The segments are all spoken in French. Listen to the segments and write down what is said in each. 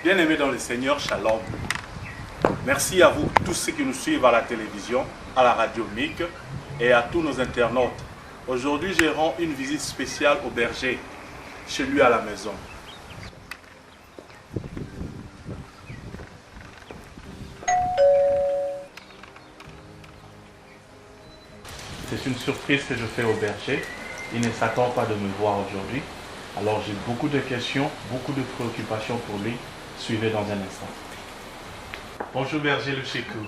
Bien-aimés dans le Seigneur, Shalom. Merci à vous, tous ceux qui nous suivent à la télévision, à la radio MIC et à tous nos internautes. Aujourd'hui, je rends une visite spéciale au berger, chez lui à la maison. C'est une surprise que je fais au berger. Il ne s'attend pas de me voir aujourd'hui. Alors j'ai beaucoup de questions, beaucoup de préoccupations pour lui. Suivez dans un instant. Bonjour berger le Chékou.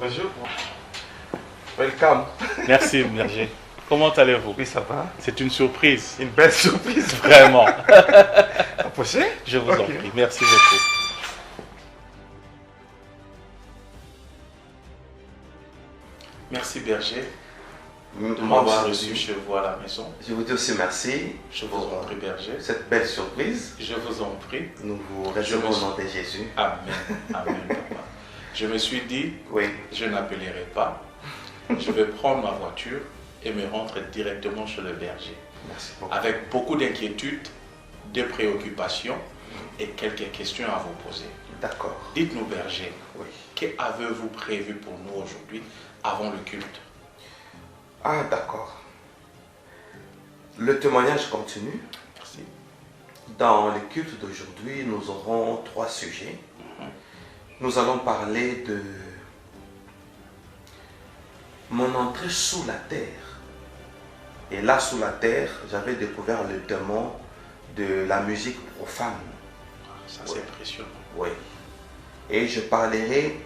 Bonjour. Welcome. Merci berger. Comment allez-vous? Oui, ça va. C'est une surprise. Une belle surprise. Vraiment. Approchez. Je vous en prie. Merci beaucoup. Merci berger de m'avoir reçu chez vous à la maison. Je vous dis aussi merci. Je vous en prie berger. Cette belle surprise. Je vous en prie. Nous vous recevons au nom de Jésus. Amen. Amen papa. Je me suis dit, Oui. je n'appellerai pas. Je vais prendre ma voiture et me rendre directement chez le berger. Merci beaucoup. Avec beaucoup d'inquiétudes, de préoccupations et quelques questions à vous poser. D'accord. Dites-nous berger, Oui. qu'avez-vous prévu pour nous aujourd'hui avant le culte? Ah, d'accord. Le témoignage continue. Merci. Dans le culte d'aujourd'hui, nous aurons 3 sujets. Nous allons parler de mon entrée sous la terre. Et là, sous la terre, j'avais découvert le démon de la musique profane. Ça c'est précieux. Oui. Et je parlerai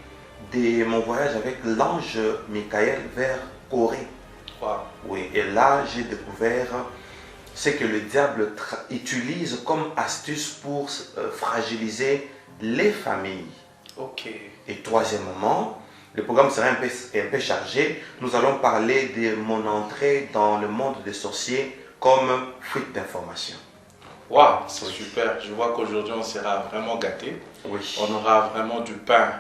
de mon voyage avec l'ange Michael vers Corée. Wow. Oui, et là, j'ai découvert ce que le diable utilise comme astuce pour fragiliser les familles. Ok. Et troisièmement, le programme sera un peu chargé. Nous allons parler de mon entrée dans le monde des sorciers comme fuite d'informations. Waouh, c'est super. Je vois qu'aujourd'hui on sera vraiment gâtés. Oui. On aura vraiment du pain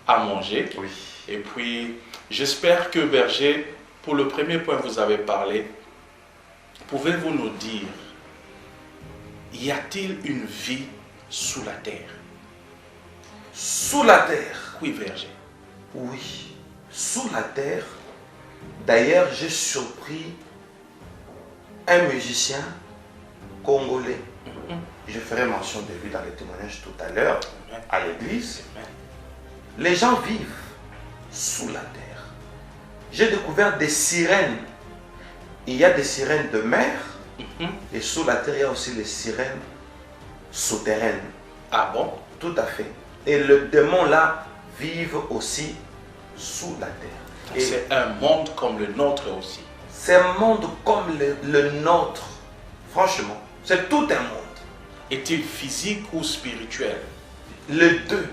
à manger. Oui. Et puis, j'espère que berger, pour le premier point que vous avez parlé, pouvez-vous nous dire, y a-t-il une vie sous la terre? Sous la terre? Oui, berger. Oui, sous la terre. D'ailleurs, j'ai surpris un musicien congolais. Je ferai mention de lui dans les témoignages tout à l'heure, à l'église. Les gens vivent sous la terre. J'ai découvert des sirènes. Il y a des sirènes de mer. Et sous la terre, il y a aussi les sirènes souterraines. Ah bon? Tout à fait. Et le démon là vivent aussi sous la terre. C'est un monde comme le nôtre aussi. C'est un monde comme le nôtre. Franchement, c'est tout un monde. Est-il physique ou spirituel? Les deux.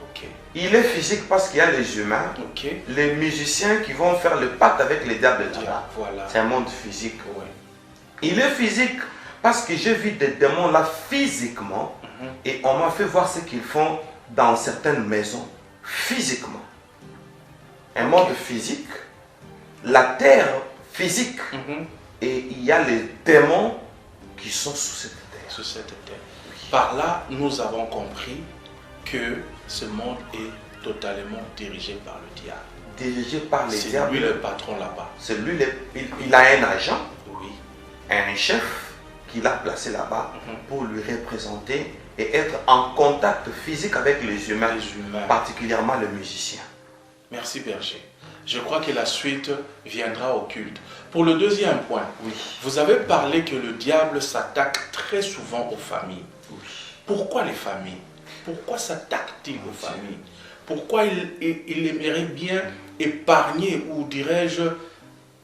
Ok. Il est physique parce qu'il y a les humains, Ok. les musiciens qui vont faire le pacte avec les diables de Voilà. Voilà. C'est un monde physique. Ouais. Il est physique parce que j'ai vu des démons là physiquement et on m'a fait voir ce qu'ils font dans certaines maisons physiquement. Un monde physique, la terre physique et il y a les démons qui sont sous cette terre. Sous cette terre. Par là, nous avons compris que ce monde est totalement dirigé par le diable. Dirigé par les C'est diables. lui le patron là-bas. C'est lui, il a un agent, Oui. un chef qu'il a placé là-bas pour lui représenter et être en contact physique avec les humains, particulièrement le musicien. Merci berger. Je crois que la suite viendra au culte. Pour le deuxième point, vous avez parlé que le diable s'attaque très souvent aux familles. Oui. Pourquoi les familles? Pourquoi s'attaque-t-il aux familles? Pourquoi il aimerait bien épargner, ou dirais-je,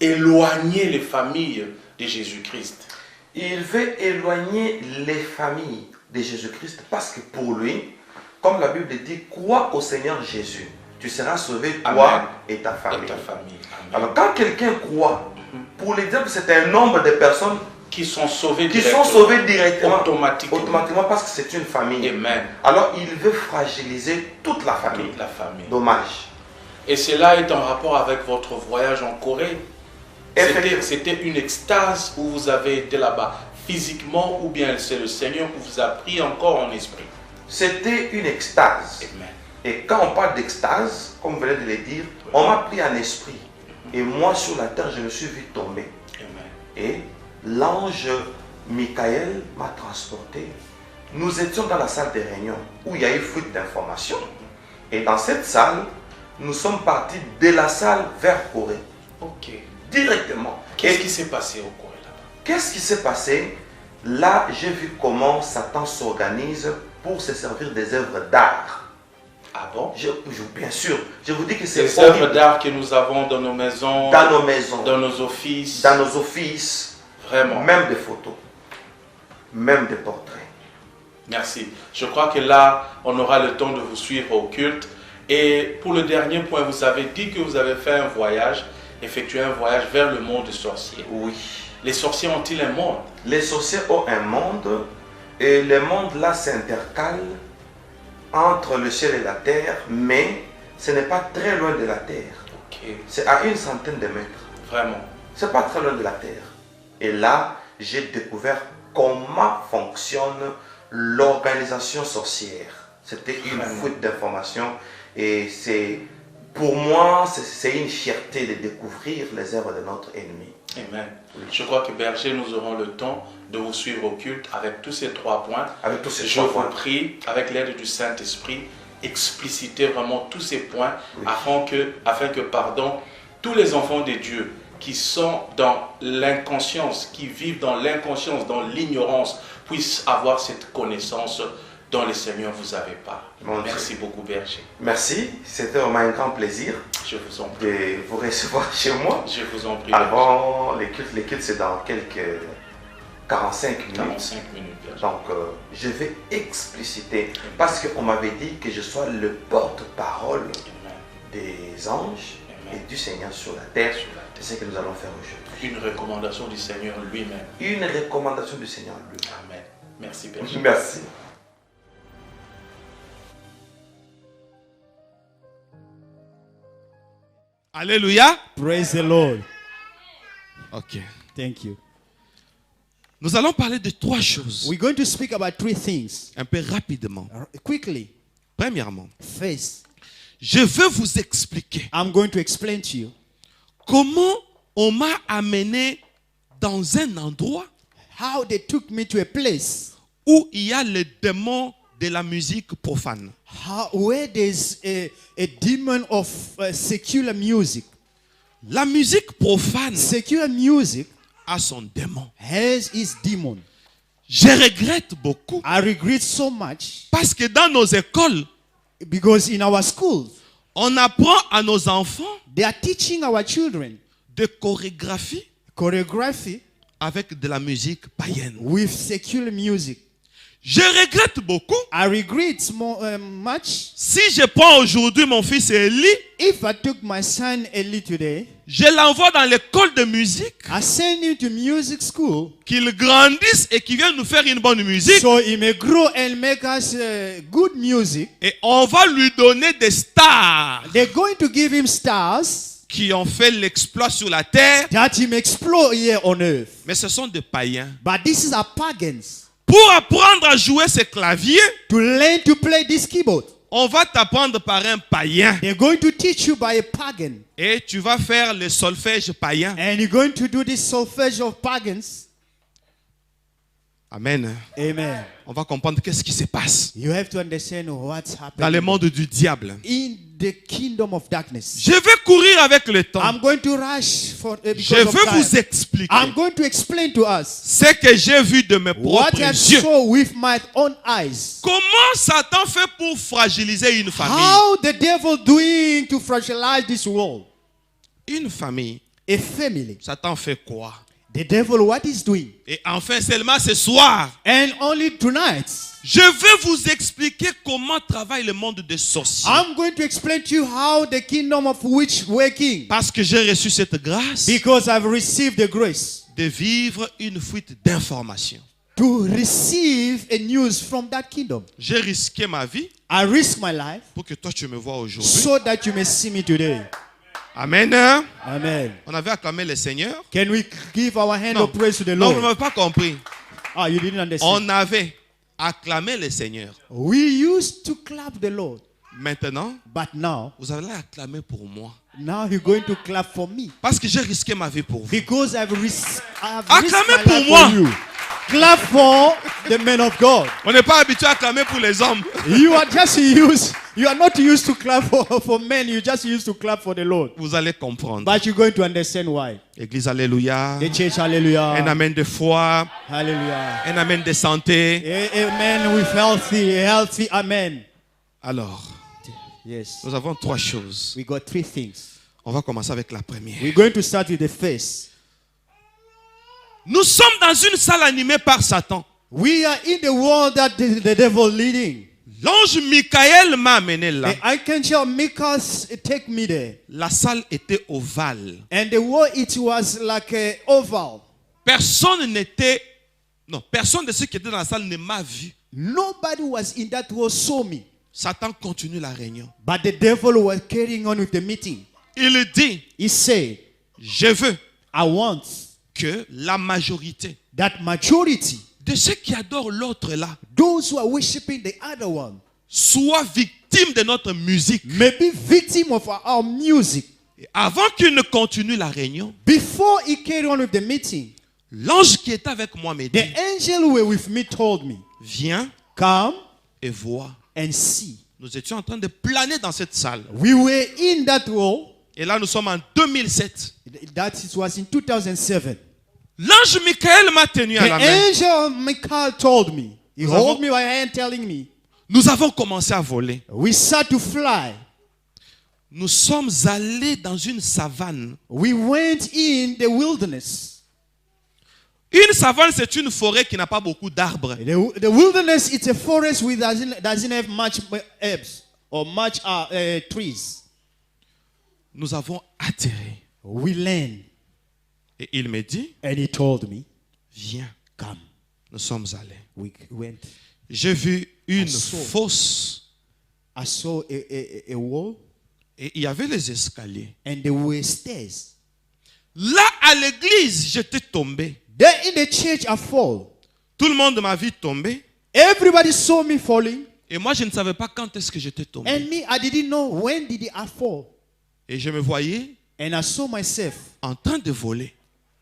éloigner les familles de Jésus-Christ? Il veut éloigner les familles de Jésus-Christ parce que pour lui, comme la Bible dit, crois au Seigneur Jésus. Tu seras sauvé, toi et ta famille. Amen. Alors quand quelqu'un croit, pour les diables, c'est un nombre de personnes qui sont sauvées directement, automatiquement parce que c'est une famille. Amen. Alors il veut fragiliser toute la famille. Toute la famille. Dommage. Et cela est en rapport avec votre voyage en Corée. C'était une extase où vous avez été là-bas physiquement, ou bien c'est le Seigneur qui vous a pris encore en esprit? C'était une extase. Amen. Et quand on parle d'extase, comme vous venez de le dire, on m'a pris en esprit. Et moi, sur la terre, je me suis vu tomber. Amen. Et l'ange Michael m'a transporté. Nous étions dans la salle de réunion où il y a eu fuite d'informations. Et dans cette salle, nous sommes partis de la salle vers Corée. Ok. Directement. Qu'est-ce qui s'est passé au Corée là-bas? Qu'est-ce qui s'est passé? Là, j'ai vu comment Satan s'organise pour se servir des œuvres d'art. Ah bon? Bien sûr, je vous dis que c'est Les œuvres d'art que nous avons dans nos maisons, dans nos maisons, dans nos offices. dans nos offices, Vraiment. même des photos, même des portraits. Merci. Je crois que là, on aura le temps de vous suivre au culte. Et pour le dernier point, vous avez dit que vous avez fait un voyage, effectué un voyage vers le monde des sorciers. Oui. Les sorciers ont-ils un monde? Les sorciers ont un monde et le monde là s'intercale entre le ciel et la terre, mais ce n'est pas très loin de la terre. Ok. C'est à une centaine de mètres. Vraiment. C'est pas très loin de la terre. Et là, j'ai découvert comment fonctionne l'organisation sorcière. C'était une fuite d'informations et c'est pour moi c'est une fierté de découvrir les œuvres de notre ennemi. Amen. Je crois que Berger, nous aurons le temps de vous suivre au culte avec tous ces 3 points. Avec tous ces Je 3 vous points. prie, avec l'aide du Saint-Esprit, expliciter vraiment tous ces points afin que, tous les enfants de Dieu qui sont dans l'inconscience, qui vivent dans l'inconscience, dans l'ignorance, puissent avoir cette connaissance dont le Seigneur vous avait pas. Merci beaucoup, Berger. Merci, c'était vraiment un grand plaisir Je vous en prie. de vous recevoir chez moi. Je vous en prie. Avant les cultes c'est dans quelques 45 minutes. 45 minutes, Berger. Donc je vais expliciter parce qu'on m'avait dit que je sois le porte-parole Amen. des anges et du Seigneur sur la terre. C'est ce que nous allons faire aujourd'hui. Une recommandation du Seigneur lui-même. Une recommandation du Seigneur lui. Amen. Merci, Berger. Merci. Alléluia. Praise the Lord. Ok. Thank you. Nous allons parler de 3 choses. We're going to speak about 3 things. Un peu rapidement. Quickly. Premièrement, First, je veux vous expliquer I'm going to explain to you comment on m'a amené dans un endroit how they took me to a place où il y a le démon de la musique profane. where there's a demon of secular music. La musique profane Secular music a son démon. has its demon. Je regrette beaucoup I regret so much parce que dans nos écoles, because in our schools, on apprend à nos enfants they are teaching our children de chorégraphie choreography avec de la musique païenne. with secular music. Je regrette beaucoup. I regret much. Si je prends aujourd'hui mon fils Eli, If I took my son Eli today, je l'envoie dans l'école de musique, I send him to music school qu'il grandisse et qu'il vienne nous faire une bonne musique. so he may grow and make us good music. Et on va lui donner des stars They're going to give him stars qui ont fait l'exploit sur la terre. that he may explore here on earth. Mais ce sont des païens. But this is our pagans. Pour apprendre à jouer ce clavier, To learn to play this keyboard, on va t'apprendre par un païen. they're going to teach you by a pagan. Et tu vas faire le solfège païen. And you're going to do this solfège of pagans. Amen. Amen. On va comprendre qu'est-ce qui se passe You have to understand what's dans happening le monde du diable. in the kingdom of darkness. Je vais courir avec le temps. I'm going to rush Je because of veux time. vous expliquer I'm going to explain to us ce que j'ai vu de mes what propres I yeux. saw with my own eyes. Comment Satan fait pour fragiliser une famille? How the devil doing to fragilize this world? Une famille, A family. Satan fait quoi? The devil, what he's doing? Et enfin seulement ce soir, And only tonight, je vais vous expliquer comment travaille le monde des sorciers. I'm going to explain to you how the kingdom of witch working. Parce que j'ai reçu cette grâce Because I've received the grace de vivre une fuite d'informations. to receive a news from that kingdom. J'ai risqué ma vie I risk my life pour que toi tu me vois aujourd'hui. so that you may see me today. Amen. Amen. On avait acclamé le Seigneur. Can we give our hand Non, of praise to the non, vous Lord? n'avez pas compris. Ah, you didn't understand. On avait. acclamer le Seigneur. We used to clap the Lord. Maintenant, But now vous allez acclamer pour moi. you're going to clap for me. Parce que j'ai risqué ma vie pour vous. Because I've risked Acclamez my pour life moi. for you. Clap for the men of God. On n'est pas habitué à acclamer pour les hommes. You are not used to clap for men, you just used to clap for the Lord. Vous allez comprendre. But you're going to understand why. Église, alléluia. The church, hallelujah. Un amen de foi. Hallelujah. Un amen de santé. Amen with healthy, amen. Alors, Yes. nous avons 3 choses. We got 3 things. On va commencer avec la première. We're going to start with the first. Nous sommes dans une salle animée par Satan. We are in the world that the devil leading. L'ange Michael m'a amené là. The archangel Michael take me there. La salle était ovale. And the world, it was like a oval. Personne de ceux qui étaient dans la salle ne m'a vu. Nobody was in that world saw me. Satan continue la réunion. But the devil was carrying on with the meeting. Il dit, He said, je veux I want que la majorité that majority, de ceux qui adorent l'autre là, those who are worshiping the other one, soient victimes de notre musique. may be victim of our music. Et avant qu'il ne continue la réunion, Before he carried on with the meeting, l'ange qui était avec moi me the dit, angel who were with me told me, viens come et vois. and see. Nous étions en train de planer dans cette salle. We were in that world. Et là, nous sommes en 2007. That was in 2007. L'ange Michael m'a tenu à The la main. angel Michael told me. He Nous held avons- me by hand telling me. Nous avons commencé à voler. We start to fly. Nous sommes allés dans une savane. We went in the wilderness. Une savane, c'est une forêt qui n'a pas beaucoup d'arbres. The wilderness, it's a forest with doesn't have much herbs or much trees. Nous avons atterri. We land. Et il me dit, And he told me, viens. come. Nous sommes allés. We went. J'ai vu une I saw. fosse. I saw a wall Et il y avait les escaliers. and there were stairs. Là, à l'église, j'étais tombé. There in the church I fall. Tout le monde m'a vu tomber. Everybody saw me falling. Et moi, je ne savais pas quand est-ce que j'étais tombé. And me, I didn't know when did I fall. Et je me voyais And I saw myself en train de voler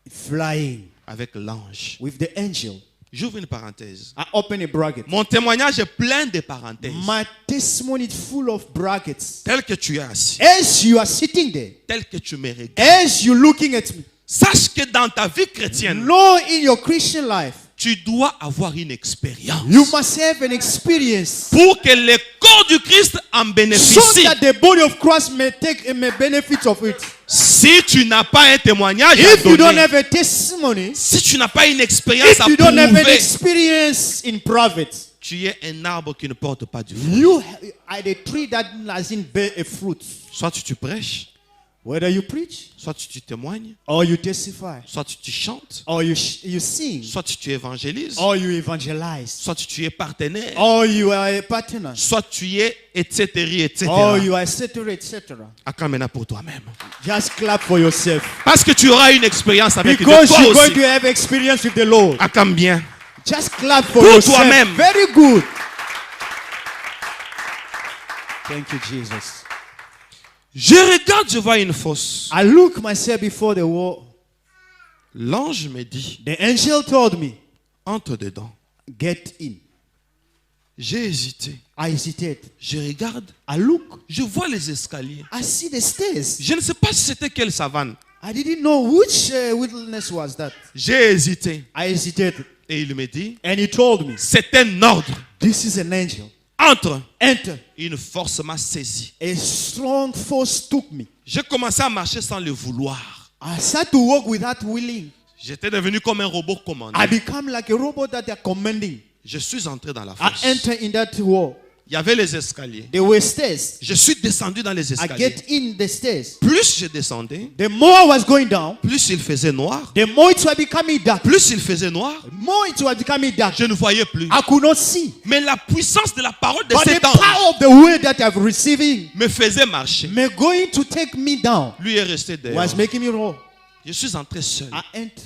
flying avec l'ange. with the angel. J'ouvre une parenthèse. I open a bracket. Mon témoignage est plein de parenthèses. My testimony is full of brackets. Tel que tu es assis, As you are sitting there, tel que tu me regardes. as you're looking at me, Sache que dans ta vie chrétienne, know in your Christian life, tu dois avoir une expérience you must have an experience pour que le corps du Christ en so bénéficie. that the body of Christ may take may benefit of it. Si tu n'as pas un témoignage à If you don't donner, have a testimony, si tu n'as pas une expérience if à you don't have an prouver, experience in private, tu es un arbre qui ne porte pas du fruit. you are the tree that doesn't bear a fruit. Soit tu prêches, Whether you preach, soit tu témoignes, or you testify, soit tu chantes, or you sing, soit tu évangélises, or you evangelize, soit tu es partenaire, or you are a partner, soit tu es etc. etc. or you are etc. etc. Acclame pour toi-même. Just clap for yourself. Parce que tu auras une expérience avec Dieu. Because Toi you're going aussi. to have experience with the Lord. Acclame bien. Just clap for Pour yourself. toi-même. Very good. Thank you, Jesus. Je regarde, je vois une fosse. I look myself before the wall. L'ange me dit, The angel told me, entre dedans. get in. J'ai hésité. I hesitated. Je regarde, I look. je vois les escaliers. I see the stairs. Je ne sais pas si c'était quelle savane. I didn't know which wilderness was that. J'ai hésité. I hesitated. Et il me dit, And he told me, c'est un ordre. this is an angel. Entre. Enter. Une force m'a saisi. A strong force took me. J'ai commencé à marcher sans le vouloir. I started to walk without willing. J'étais devenu comme un robot commandé. I become like a robot that they're commanding. Je suis entré dans la I fosse. enter in that wall. Il y avait les escaliers. There were stairs. Je suis descendu dans les I escaliers. get in the stairs. Plus je descendais, The more I was going down, plus il faisait noir. the more it was becoming dark. Plus il faisait noir, More it was becoming dark. je ne voyais plus. I could not see. Mais la puissance de la parole de But the cet ange power of the word that I've receiving me faisait marcher. me going to take me down Lui est resté dehors. was making me roll. Je suis entré seul. I entered.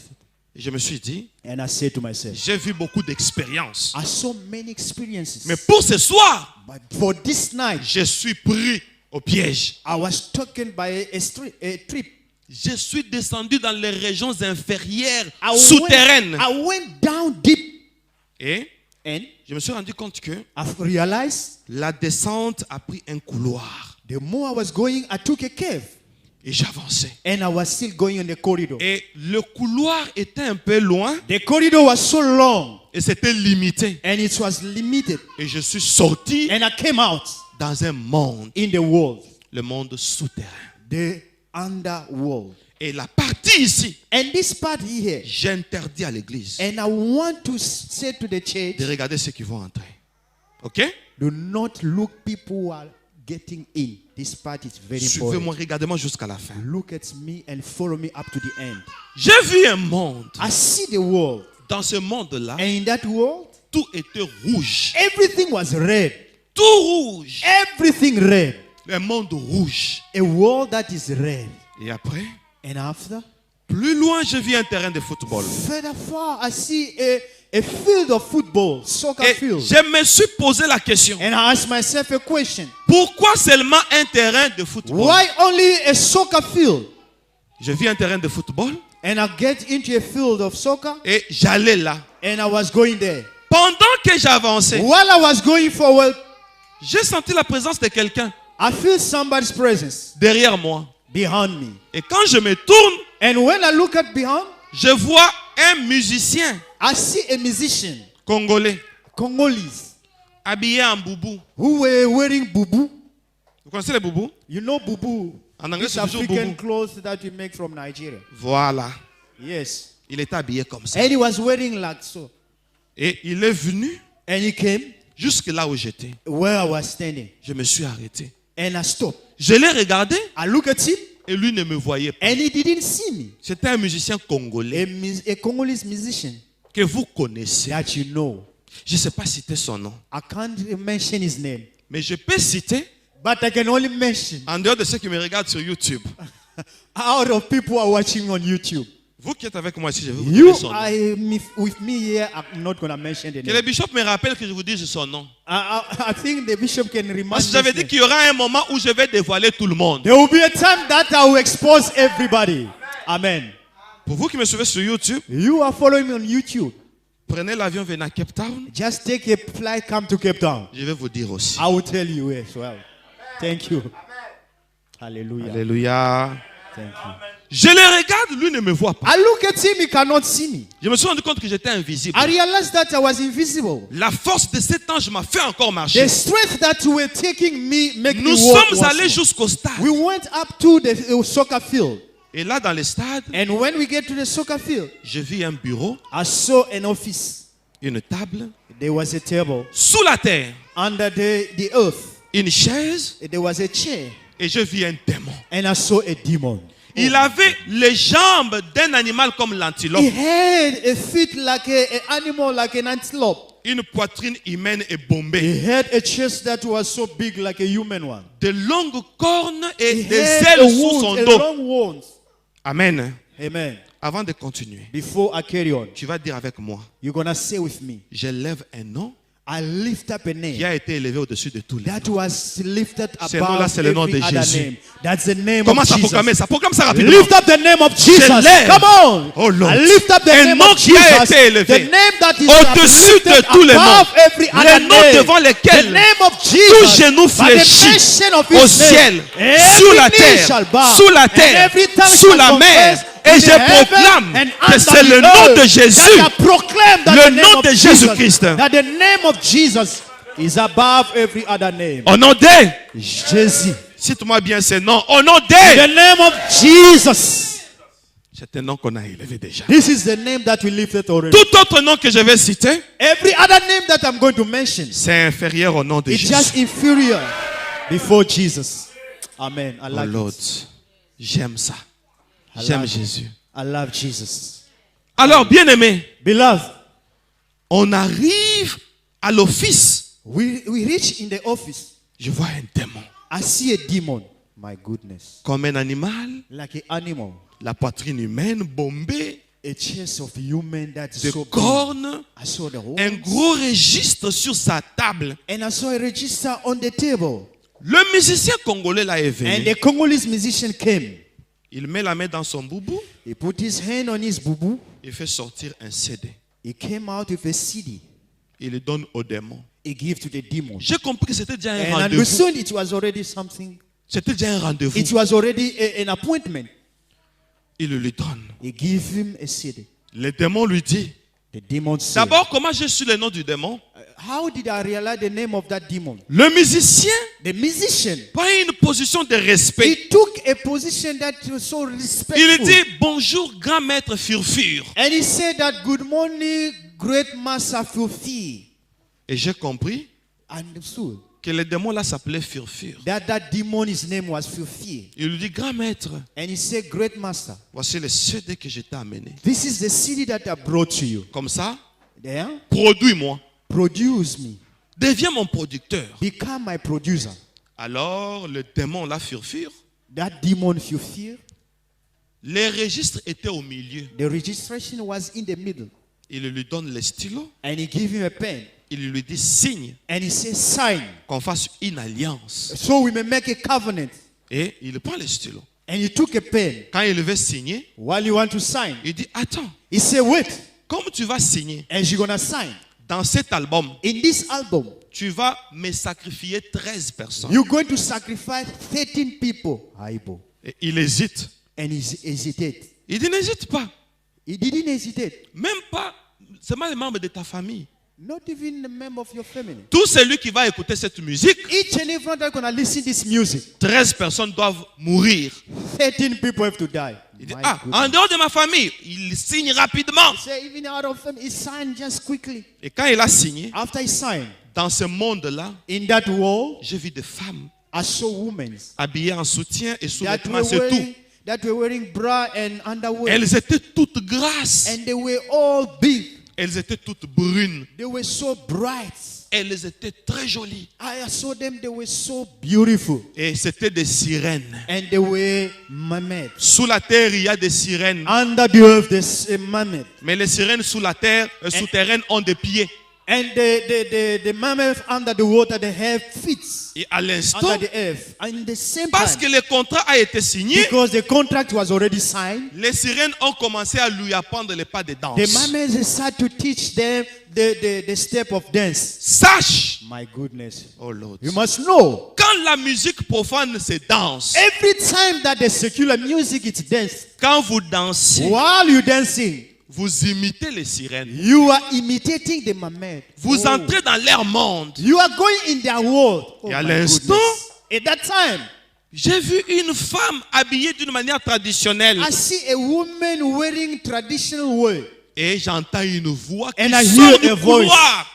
Je me suis dit, And I said to myself, j'ai vu beaucoup d'expériences. I saw many experiences. Mais pour ce soir, But for this night, je suis pris au piège. I was taken by a trip. Je suis descendu dans les régions inférieures, I souterraines. I went down deep. Et And je me suis rendu compte que I've realized la descente a pris un couloir. the more I was going, I took a cave. Et j'avançais. And I was still going on the corridor. Et le couloir était un peu loin The corridor was so long et c'était limité. and it was limited. Et je suis sorti And I came out dans un monde, in the world, le monde souterrain. the underworld. Et la partie ici, And this part here, j'interdis à l'église and I want to say to the church, de regarder ceux qui vont entrer. Ok? do not look people who are getting in. This part is very Suivez-moi, important. regardez-moi jusqu'à la fin. Look at me and follow me up to the end. J'ai vu un monde. I see the world. Dans ce monde-là, And in that world, tout était rouge. everything was red. Tout rouge. Everything red. Un monde rouge. A world that is red. Et après, And after, plus loin, je vis un terrain de football. further far, I see a field of football, soccer Et field. je me suis posé la question. And I asked myself a question. Pourquoi seulement un terrain de football? Why only a soccer field? Je vis un terrain de football And I get into a field of soccer et j'allais là. and I was going there. Pendant que j'avançais, While I was going forward, j'ai senti la présence de quelqu'un I feel somebody's presence derrière moi. behind me. Et quand je me tourne, And when I look at behind, je vois un musicien I see a musician, congolais Congolese, habillé en boubou. who were wearing bubu. Vous connaissez les boubous? You know bubu? En anglais, These c'est toujours African boubou. clothes that we make from Nigeria. Voilà. Yes. Il était habillé comme ça. And he was wearing like so. Et il est venu And he came jusque là où j'étais. where I was standing. Je me suis arrêté. And I stopped. Je l'ai regardé I look at him et lui ne me voyait pas. and he didn't see me. C'était un musicien congolais A Congolese musician que vous connaissez. that you know. Je ne sais pas citer son nom. I can't mention his name, Mais je peux citer, but I can only mention en dehors de ceux qui me regardent sur YouTube. out of people who are watching on YouTube. Vous qui êtes avec moi ici, je vais vous You donner son nom. are with me here. I'm not going to mention the Que le name. bishop me rappelle que je vous dise son nom. I think the bishop can remind Parce que me. j'avais dit qu'il y aura un moment où je vais dévoiler tout le monde. There will be a time that I will expose everybody. Amen. Pour vous qui me suivez sur YouTube, You are following me on YouTube. prenez l'avion, venez à Cape Town. Just take a flight, come to Cape Town. Je vais vous dire aussi. I will tell you as well. Thank you. Hallelujah. Alléluia. Thank you. Je le regarde, lui ne me voit pas. I look at him, he cannot see me. Je me suis rendu compte que j'étais invisible. I realized that I was invisible. La force de cet ange m'a fait encore The marcher. strength that you were taking me make Nous me walk sommes once allés more. jusqu'au stade. We went up to the soccer field. Et là, dans le stade, And when we get to the soccer field, je vis un bureau, I saw an office. une table, There was a table. sous la terre, Under the earth, une chaise, there was a chair. et je vis un démon. And I saw a demon. Il avait les jambes d'un animal comme He l'antilope, had a feet like an animal, like an antelope. une poitrine humaine et bombée, He had a chest that was so big like a human one. de longues cornes et He des had a ailes sous son wound, a dos. long wound. Amen. Amen. Avant de continuer, Before I carry on, tu vas dire avec moi, you're going to say with me, je lève un nom I lift up a qui name a été élevé au-dessus de tous les that noms. was lifted Ce nom-là, above c'est le nom every de other Jésus. name. That's the name Commence of à proclamer Jesus. ça, proclame ça rapidement. Lift up the name of Jesus. lève. Come on. Oh Lord. I lift up the Un name nom of qui a Jesus. été élevé The name that is au-dessus lifted de tous les noms. above every Les other noms name. devant lesquels the name of tout Jesus. genou By the fléchit mention of au his ciel, name, every sous la knee terre, shall bow, sous la and terre, every tongue sous shall la mer. confess Et in je heaven proclame and que under c'est the le nom earth de Jésus, that I proclaim that le the name nom of de Jesus, Jésus-Christ. that the name of Jesus is above every other name. Au nom de, Jésus. cite-moi bien ce nom, au nom The de, name of Jesus. c'est un nom qu'on a élevé déjà. This is the name that we lifted already. Tout autre nom que je vais citer, Every other name that I'm going to mention, c'est inférieur au nom de it's Jésus. just inferior before Jesus. Amen. I Oh like Lord, it. j'aime ça. I J'aime love it. Jésus. I love Jesus. Alors, bien aimé, Beloved, on arrive à l'office. we reach in the office. Je vois un démon. I see a demon. My goodness. Comme un animal, Like an animal. la poitrine humaine bombée, A chest of human that's des so big. cornes, I saw the horns. un gros registre sur sa table. And I saw a register on the table. Le musicien congolais là est And venu. the Congolese musician came. Il met la main dans son boubou. He put his hand on his bubu. Il fait sortir un CD. He came out with a CD. Il le donne au démon. He gave to the demon. J'ai compris que c'était déjà un And rendez-vous. understood it was already something. C'était déjà un rendez-vous. It was already an appointment. Il le lui donne. He gave him a CD. Le démon lui dit, The demon said, d'abord, comment j'ai su le nom du démon? how did I realize the name of that demon? Le musicien The musician. prend une position de respect. He took a position that was so Il respectful. dit, bonjour, grand maître Furfur. And he said that good morning, great master Fulfi. Et j'ai compris Understood que le démon là s'appelait Furfur. that demon, his name was Fulfi. Il lui dit, grand maître, And he said, great master, voici le CD que je t'ai amené. this is the CD that I brought to you. Comme ça, There, produis-moi. produce me. Deviens mon producteur. Become my producer. Alors, le démon là, Furfur, That demon Fulfi, les registres étaient au milieu. the registration was in the middle. Il lui donne le stylo. And he gave him a pen. Il lui dit, signe And he said, sign. qu'on fasse une alliance. So we may make a covenant. Et il prend le stylo. And he took a pen. Quand il veut signer, While you want to sign, il dit, attends, he said, wait. comme tu vas signer And you're going to sign. dans cet album, In this album, tu vas me sacrifier 13 personnes. you're going to sacrifice 13 people. Aibo. Et il hésite. And he hesitated. Il dit, n'hésite pas. He didn't hesitate. Même pas, c'est pas les membres de ta famille. Not even the member of your family. Tout celui qui va écouter cette musique, Each and every one that going to listen to this music, 13 personnes doivent mourir. 13 people have to die. Il dit, My ah, goodness. en dehors de ma famille, il signe rapidement. He said, even out of them, he signed just quickly. Et quand il a signé, After he signed, dans ce monde-là, in that world, j'ai vu des femmes I saw women habillées en soutien et that sous-vêtements, were c'est tout. wearing bra and underwear. Elles étaient toutes grasses. And they were all big. Elles étaient toutes brunes. They were so bright. Elles étaient très jolies. I saw them, they were so beautiful. Et c'était des sirènes. And they were mermaids. Sous la terre, il y a des sirènes. Under the earth, there's a mermaid. Mais les sirènes sous la terre, souterraines, ont des pieds. And the mermaids under the water, they have feet. Et à l'instant, Under the earth. And in the same parce que time, le contrat a été signé, because the contract was already signed, les sirènes ont commencé à lui apprendre les pas de danse. the mermaids started to teach them the step of dance. Sache, My goodness. oh Lord, You must know. quand la musique profane se danse, Every time that the secular music is danced, quand vous dansez, while you dancing, vous imitez les sirènes. you are imitating the mermaid. Vous Oh. entrez dans leur monde. You are going in their world. Oh Et à my l'instant, goodness. At that time, j'ai vu une femme habillée d'une manière traditionnelle. I see a woman wearing traditional wear Et j'entends une voix qui And I sort hear du a voice. couloir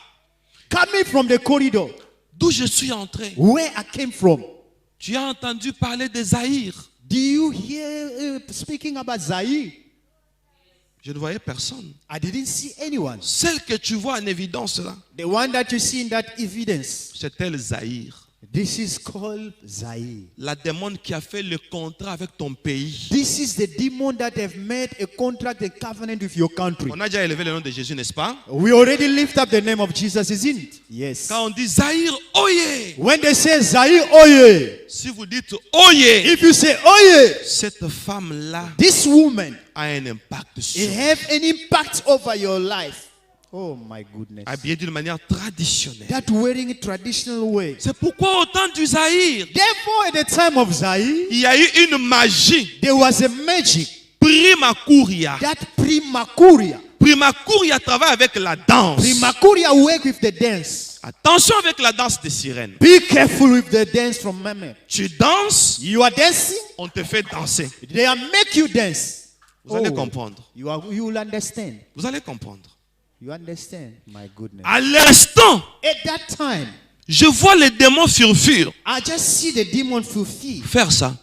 coming from the corridor d'où je suis entré. where I came from. Tu as entendu parler de Zahir. Do you hear speaking about Zaire? Je ne voyais personne. I didn't see anyone. Celle que tu vois en évidence là, The one that you see in that evidence, c'est elle Zahir. this is called Zaire. La démon qui a fait le contrat avec ton pays. This is the demon that have made a contract, a covenant with your country. On a déjà élevé le nom de Jésus, n'est-ce pas? We already lift up the name of Jesus, isn't it? Yes. Quand on dit Zahir, oye. When they say Zaire, oye. Si vous dites oye, If you say oye, cette femme-là this woman, a un impact it sur have an impact over your life. Oh my goodness. habillée d'une manière traditionnelle. That wearing a traditional way. C'est pourquoi au temps du Zahir, Therefore, at the time of Zaire, il y a eu une magie. there was a magic Prima Curia. that Primacuria. Prima Curia travaille avec la danse. Primacuria work with the dance. Attention avec la danse des sirènes. Be careful with the dance from Meme. Tu danses, You are dancing, on te fait danser. they are make you dance. Vous allez comprendre. You will understand. Vous allez comprendre. You understand? My goodness. À l'instant, At that time, je vois les démons Furfur I just see the demon Fulfi faire ça.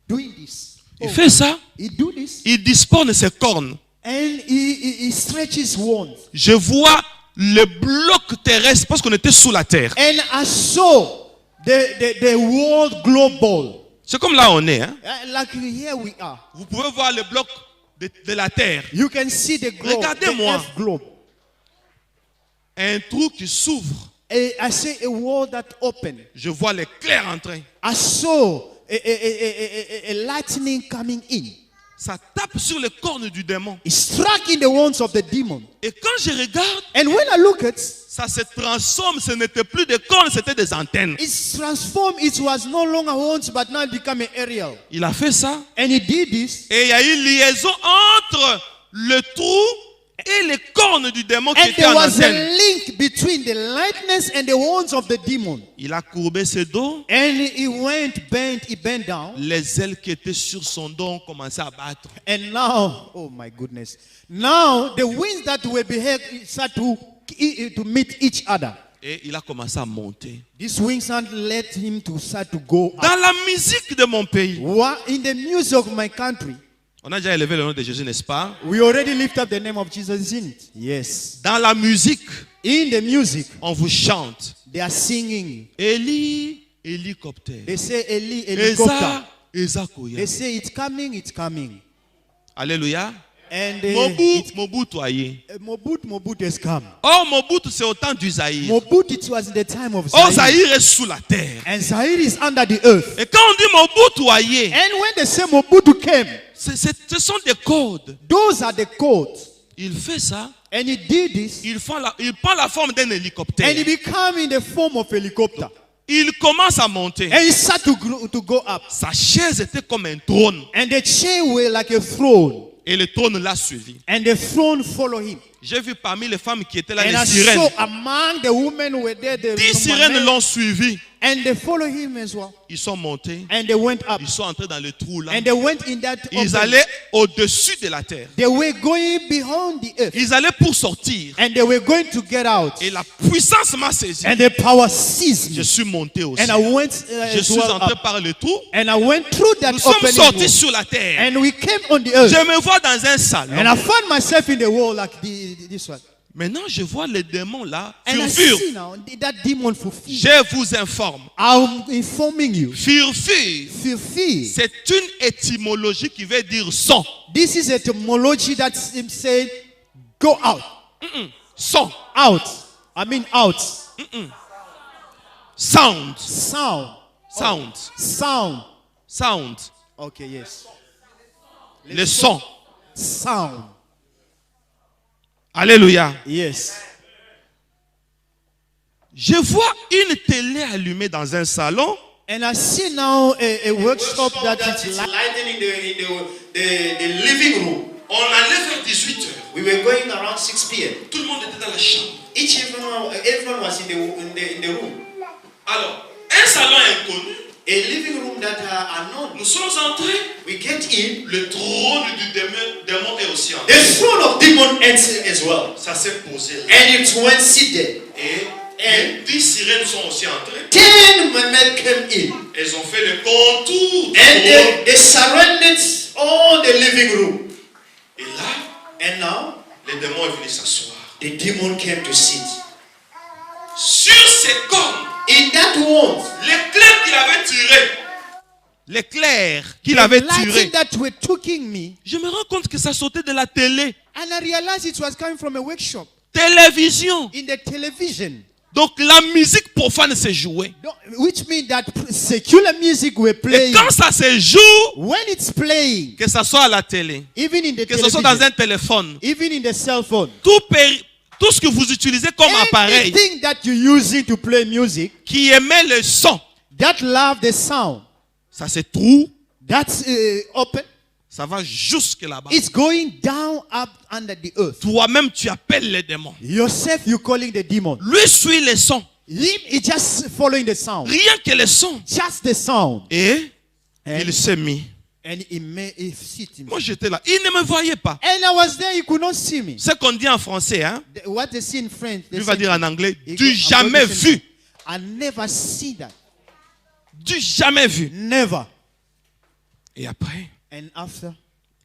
doing this. Il fait ça, He do this. il dispone ses cornes. And he stretches wands. Je vois le bloc terrestre parce qu'on était sous la terre. And I saw the world global. C'est comme là on est. Hein? Like here we are. Vous pouvez voir le bloc de la terre. You can see the globe, the Regardez-moi. earth globe. Un trou qui s'ouvre. I see a wall that opened. Je vois l'éclair entrer. I saw a lightning coming in. Ça tape sur les cornes du démon. It struck in the horns of the demon. Et quand je regarde, And when I look at, ça se transforme. Ce n'était plus des cornes, c'était des antennes. it's transformed. It was no longer horns, but now it became an aerial. Il a fait ça. And he did this. Et il y a eu liaison entre le trou et les cornes du démon qui And étaient there en was a antenne. link between the lightness and the horns of the demon. Il a courbé ses dos. And he bent down. Les ailes qui étaient sur son dos ont commencé à battre. And now, oh my goodness. Now the wings that were behind start to meet each other. Et il a commencé à monter. These wings had led him to start to go up. Dans la musique de mon pays, In the music of my country, on a déjà élevé le nom de Jésus, n'est-ce pas? we already lift up the name of Jesus in it. Yes. Dans la musique, In the music, on vous chante. they are singing. Élie, hélicoptère. They say Eli, helicopter. Eza Koya. They say it's coming, it's coming. Alléluia. And Mobutu aye. Mobutu has come. Oh, Mobutu, c'est au temps du Zaïre. Mobutu, it was in the time of Oh, Zaire. Zaïre est sous la terre. And Zaire is under the earth. Et quand on dit Mobutu aye, And when they say Mobutu came, ce sont des codes. those are the codes. Il fait ça. And he did this. Il prend la forme d'un hélicoptère. And he became in the form of helicopter. Il commence à monter. And he started to go up. Sa chaise était comme un trône. And the chair were like a throne. Et le trône l'a suivi. And the throne followed him. J'ai vu parmi les femmes qui étaient là, And les I sirènes. saw among the women who were there, 10 sirènes l'ont suivi. and they followed him as well. Ils sont montés. And they went up. Ils sont entrés dans le trou là. And they went in that Ils open. allaient au-dessus de la terre. They were going beyond the earth. Ils allaient pour sortir. And they were going to get out. Et la puissance m'a saisi. And the power seized Je me. suis monté aussi. And I went Je as suis well entré up. par le trou. And I went through that Nous sommes opening sortis room. sur la terre. And we came on the earth. Je me vois dans un salon. And I found myself in the wall like this one. Maintenant, je vois les démons là. And I Furfur. see now that demon fulfilled. Je vous informe. I'm informing you. Furfur, Fulfilled. c'est une étymologie qui veut dire son. This is a etymology that said, go out. Son. Out. I mean out. Sound. Sound. Sound. Sound. Sound. Okay, yes. Le son. Sound. Alléluia. Yes. Je vois une télé allumée dans un salon. And I see now a workshop that is lighting in the living room. On allait vers 18h. We were going around 6 p.m. Tout le monde était dans la chambre. Everyone was in the room. Alors, un salon inconnu. A living room that are unknown. Nous sommes entrés. We get in. Le trône du démon est aussi entré. The throne of demon entered as well. Ça s'est posé là. And it went seated. Et les 10 sirènes sont aussi entrées. 10 men came in. Elles ont fait le contour du And trône. they surrounded all the living room. Et là, And now, les démons est venu s'asseoir. the demon came to sit. Sur ces cornes, In that wall, l'éclair qu'il avait tiré. L'éclair qu'il the avait lightning tiré. that were taking me, Je me rends compte que ça sortait de la télé. and I realized it was coming from a workshop Télévision. in the television. Donc la musique profane se jouait. Which means that secular music were Et playing. quand ça se joue, When it's playing, que ça soit à la télé, even in the que ce soit dans television, un téléphone, even in the cell phone, tout ce que vous utilisez comme appareil anything that you using to play music, qui émet le son, that love the sound, ça se trouve, that's open, ça va jusque là-bas. it's going down up under the earth. Toi-même, tu appelles les démons. Yourself, you calling the demon. Lui suit les sons. Him is just following the sound. Rien que les sons. Just the sound. Et And, il s'est mis. and he sit him. Moi, j'étais là. Il ne me voyait pas. And I was there, he could not see me. Ce qu'on dit en français, hein, What they see in French, they lui va say- dire en anglais, he du go- I'm jamais going to say- vu. I never see that. Du jamais vu. Never. Et après, And after,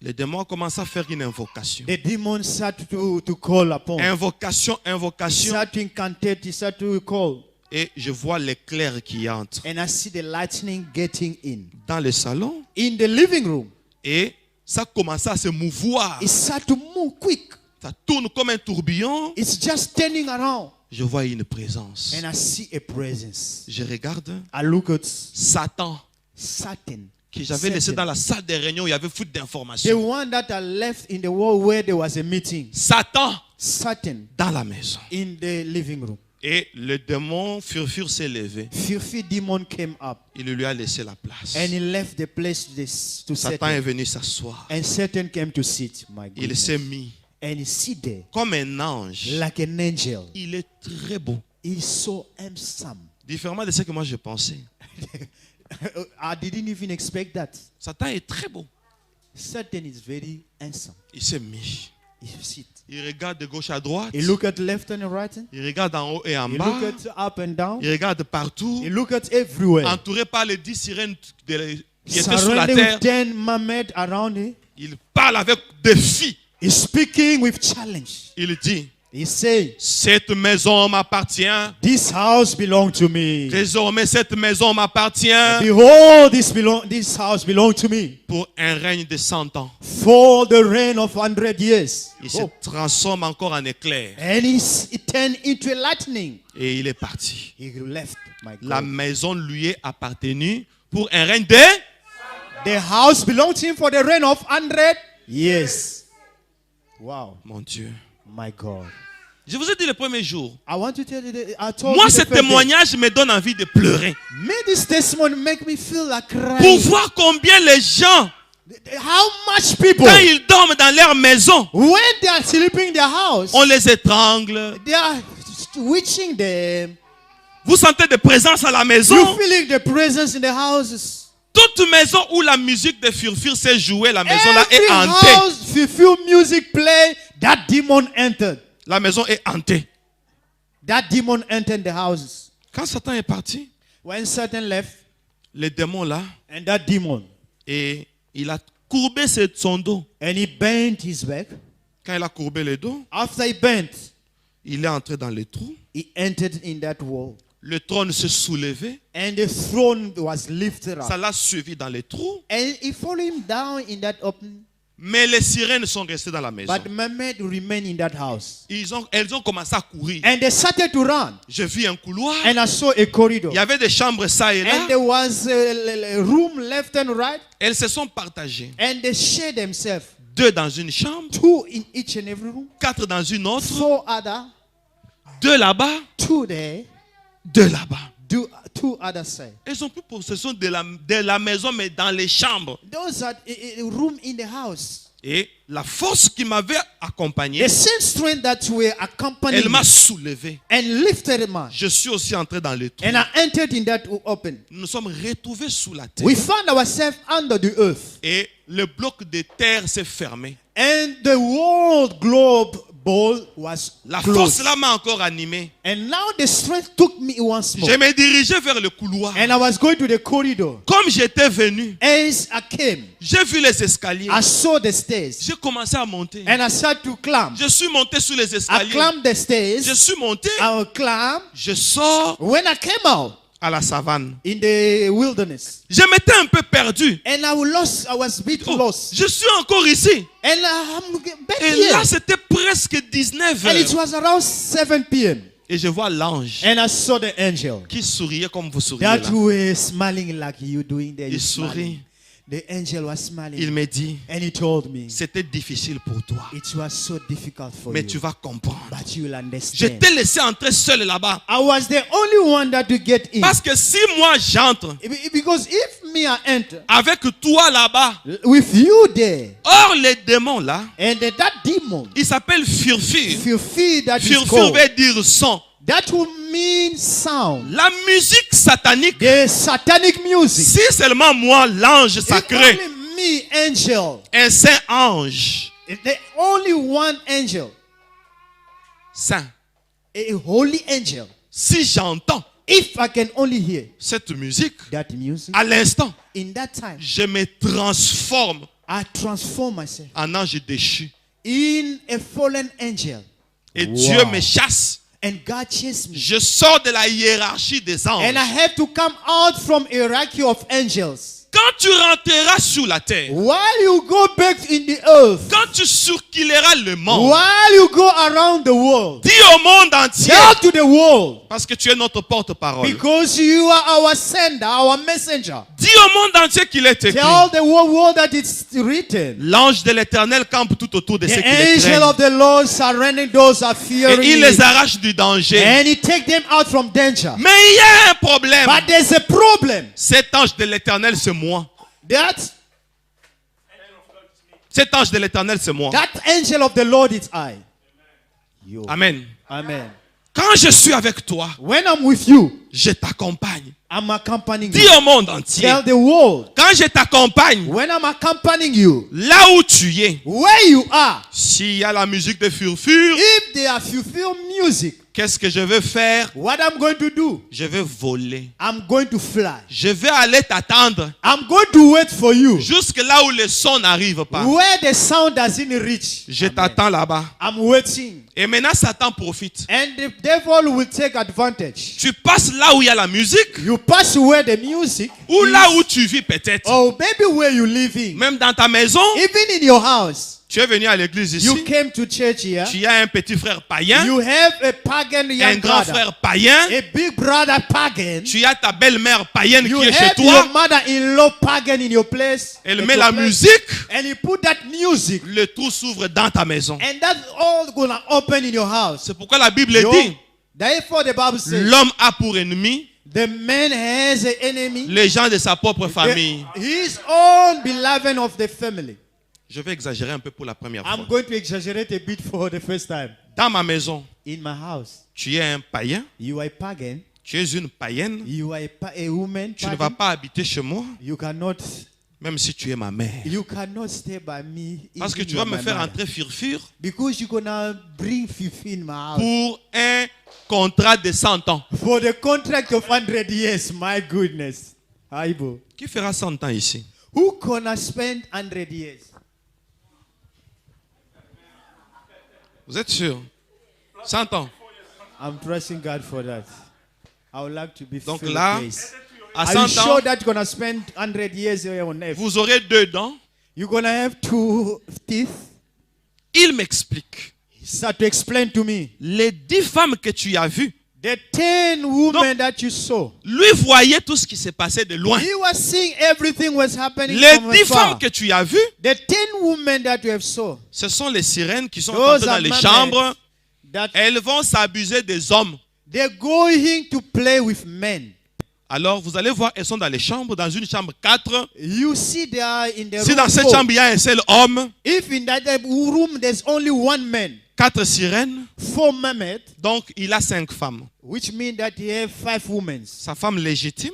les démons ont commencé à faire une invocation. the demon started to call upon. Invocation, He invocation. started to incantate, he started to call. Et je vois l'éclair qui entre And I see the lightning getting in. dans le salon. In the living room. Et ça commençait à se mouvoir. It started to move quick. Ça tourne comme un tourbillon. It's just turning around. Je vois une présence. And I see a presence. Je regarde I look at Satan, Satan. que j'avais laissé Satan. dans la salle de réunion où il y avait foule The d'informations. one that I left in the world where there was a meeting. Satan Satan dans la maison. in the living room. Et le démon Furfur s'est levé. Filthy demon came up Il lui a laissé la place. and he left the place to Satan est Satan. venu s'asseoir. And Satan came to sit. My Il goodness. s'est mis And he sit there comme un ange. like an angel. Il est très beau. He's so handsome. Différemment de ce que moi je pensais. I didn't even expect that. Satan est très beau. Satan is very handsome. Il s'est mis. He sit. Il regarde de gauche à droite. He look at left and right. Il regarde en haut et en He bas. look at up and down. Il regarde partout. He look at everywhere. Entouré par les 10 sirènes qui étaient sous la Surrounded terre. with 10 mermaids around him. Il parle avec défi. He's speaking with challenge. Il dit, He say, cette maison m'appartient. this house belong to me. Désormais, cette maison m'appartient Behold, this house belong to me. pour un règne de 100 ans. For the reign of 100 years. Il se Oh. transforme encore en éclair. And he turned into a lightning. Et il est parti. He left, my La God. maison lui est appartenue pour un règne de... The house belonged to him for the reign of 100 years. Wow, Mon Dieu. my God. Je vous ai dit le premier jour. I want to tell you that I told Moi, you ce the first day. témoignage me donne envie de pleurer. May this testimony make me feel like Pour crying. voir combien les gens, How much people, quand ils dorment dans leur maison, when they are sleeping in their house, on les étrangle. they are witching them. Vous sentez des présences à la You maison. feeling the presence in the houses. Toute maison où la musique de Furfur s'est jouée, la maison là Every est hantée. house, if you feel music play, that demon entered. La maison est hantée. That demon entered the houses. Quand Satan est parti, When Satan left, les démons là, and that demon, et il a courbé son dos. and he bent his back. Quand il a courbé le dos, After he bent, il est entré dans le trou. he entered in that wall. Le trône se soulevait. And the throne was lifted Ça up. l'a suivi dans le trou. And he followed him down in that open. Mais les sirènes sont restées dans la maison. But mermaid remained in that house. Elles ont commencé à courir. And they started to run. Je vis un couloir. And I saw a corridor. Il y avait des chambres ça et And là. there was a room left and right. Elles se sont partagées. And they shared themselves. 2 dans une chambre, 2 in each and every room. 4 dans une autre, 4 other. 2 là-bas, 2 there. 2 là-bas. 2 other side. Elles ont pris possession de la maison, mais dans les chambres. Those are a room in the house. Et la force qui m'avait accompagné, The same strength that were accompanying elle m'a me soulevé. and lifted me. Je suis aussi entré dans le trou. And I entered in that open. Nous nous sommes retrouvés sous la terre. We found ourselves under the earth. Et le bloc de terre s'est fermé. And the world globe ball was La closed. force là m'a encore animé. And now the strength took me once more. Je me dirigeais vers le couloir. And I was going to the corridor. Comme j'étais venu, As I came, j'ai vu les escaliers. I saw the stairs. J'ai commencé à monter. And I started to climb. Je suis monté sur les I escaliers. climbed the stairs. Je suis monté. I climbed. Je sors When I came out à la savane. in the wilderness, Je m'étais un peu perdu. and I was a bit Oh, lost. je suis encore ici. And I'm back Et here. là, c'était presque 19 And it heures. was around 7 p.m. Et je vois l'ange And I saw the angel qui souriait comme vous souriez that là. were smiling like you doing there. Il You sourit. smiling. The angel was smiling. Il me dit, And he told me, c'était difficile pour toi. it was so difficult for Mais you. tu vas comprendre. But you will Je understand. t'ai laissé entrer seul là-bas. I was the only one that to get in. Parce que si moi j'entre Because if me I enter, avec toi là-bas, with you there, or les démons là, and that demon, il s'appelle Furfur. if you feel that is Furfur called, veut dire son. that will mean sound. La musique satanique, The satanic music. si seulement moi, l'ange If sacré, only me, angel, un saint ange, the only one angel, saint, a holy angel. si j'entends If I can only hear cette musique, that music, à l'instant, in that time, je me transforme I transform myself en ange déchu. in a fallen angel. Et Wow. Dieu me chasse. And God chased me. Je sors de la hiérarchie des anges. And I have to come out from a hierarchy of angels. quand tu rentreras sur la terre, while you go back in the earth, quand tu circuleras le monde, while you go around the world, dis au monde entier, tell to the world, parce que tu es notre porte-parole. because you are our sender, our messenger. Dis au monde entier qu'il est écrit. Tell the whole world that it's written. L'ange de l'Éternel campe tout autour de The ceux qui les angel craignent. of the Lord surrounding those are fearing Et il les him. arrache du danger. And he take them out from danger. Mais il y a un problème. But there's a problem. Cet ange de l'Éternel, c'est moi. Cet ange de l'Éternel, c'est moi. That angel of the Lord is I. You. Amen. Amen. Quand je suis avec toi, When I'm with you, je t'accompagne. I'm accompanying Dis you. au monde entier. Tell the world. Quand je t'accompagne, When I'm accompanying you, là où tu es, where you are, s'il y a la musique de furfure, if they are fulfill music, qu'est-ce que je veux faire? what I'm going to do, Je vais voler. I'm going to fly. Je vais aller t'attendre I'm going to wait for you. jusque là où le son n'arrive pas. Where the sound doesn't reach, Je t'attends là-bas. I'm waiting. Et maintenant, Satan profite. And the devil will take advantage. Tu passes là où il y a la musique, You pass where the music ou is, là où tu vis peut-être. or maybe where you live in. Même dans ta maison, Even in your house, tu es venu à l'église you ici. came to church here. Tu as un petit frère païen, You have a pagan un young grand brother, frère païen. a big brother pagan. Tu as ta belle-mère païenne You qui est chez have your toi. mother-in-law pagan in your place. Elle at met your la place, musique. and you put that music, Le trou s'ouvre dans ta maison. and that's all gonna open in your house. C'est pourquoi la Bible Yo, dit, therefore, the Bible says, l'homme a pour ennemi the man has an enemy, les gens de sa propre famille. his own beloved of the family. Je vais exagérer un peu pour la première I'm fois. going to exaggerate a bit for the first time. Dans ma maison, In my house, tu es un païen, you are a pagan, tu es une païenne. you are a woman, Tu ne pagan. vas pas habiter chez moi, You cannot même si tu es ma mère. stay by me. Parce que even tu you vas are me my faire mother. entrer furfure Because you're gonna bring Fifi in my house. pour un contrat de 100 ans. For the contract of 100 years, my goodness. Aibo. Qui fera 100 ans ici? Who gonna spend 100 years? Vous êtes sûr? 100 ans. I'm trusting God for that. I would like to be Donc filled là, with grace. à Are you 100 sure ans, that you're gonna spend 100 years here on earth? vous aurez 2 dents. You're gonna have 2 teeth? Il m'explique. Start to explain to me. Les 10 femmes que tu as vues, The 10 women that you saw. lui voyait tout ce qui s'est passé de loin. He was seeing everything was happening Les from 10 afar. femmes que tu as vues, The 10 women that you have saw. ce sont les sirènes qui sont Those entrées dans are les mermaids chambres. That Elles vont s'abuser des hommes. they're going to play with men. Alors, vous allez voir, elles sont dans les chambres, dans une chambre 4. You see they are in the Si room dans cette 4. chambre, il y a un seul homme, If in that room there's only one man, 4 sirènes, 4 mermaids, donc il a 5 femmes. which means that he have 5 women. Sa femme légitime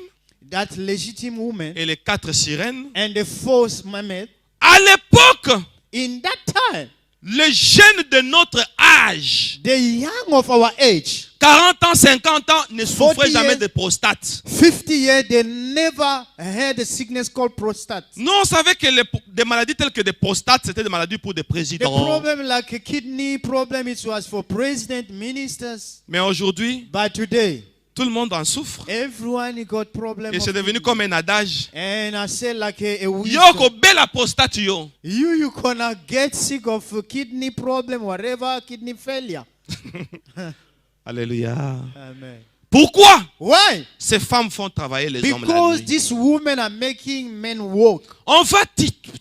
That legitimate woman et les 4 sirènes. and the 4th mermaid. À l'époque, In that time, les jeunes de notre âge, the young of our age, 40 ans, 50 ans, ne souffraient 40 jamais years. de prostate. 50 years, they never had a sickness called prostate. Nous, on savait que des maladies telles que des prostates, c'était des maladies pour des The présidents. problem, like a kidney problem, it was for president, ministers. Mais aujourd'hui, But today, tout le monde en souffre. everyone got problem. Et of c'est devenu kidney. comme un adage. And I say like a Yo, wisdom. ko bela prostate yo. You gonna get sick of a kidney problem, whatever, kidney failure. Alléluia. Amen. Pourquoi Why? ces femmes font travailler les hommes la Because nuit? these women are making men walk. On va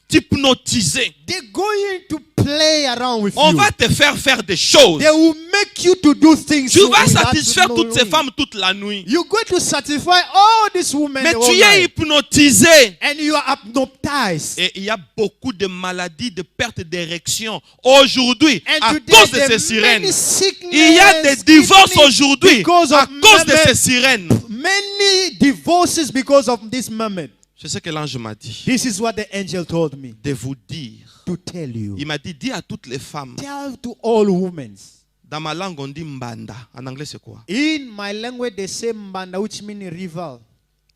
t'hypnotiser. They're going to play around with On you. va te faire des choses. They will make you to do things. Tu you vas without satisfaire toutes ces knowing. femmes toute la nuit. You're going to satisfy all these women. Mais the tu whole es night. hypnotisé. And you are hypnotized. Et il y a beaucoup de maladies de perte d'érection aujourd'hui And à today, cause de there ces are sirènes. many sickness, Il y a des divorces kidney, aujourd'hui because à of cause de mermaid. ces sirènes. Many divorces because of this mermaid. C'est ce que l'ange m'a dit. This is what the angel told me De vous dire. to tell you. Il m'a dit, dis à toutes les femmes. Tell to all women. Dans ma langue, on dit mbanda. En anglais, c'est quoi? In my language, they say mbanda, which means rival.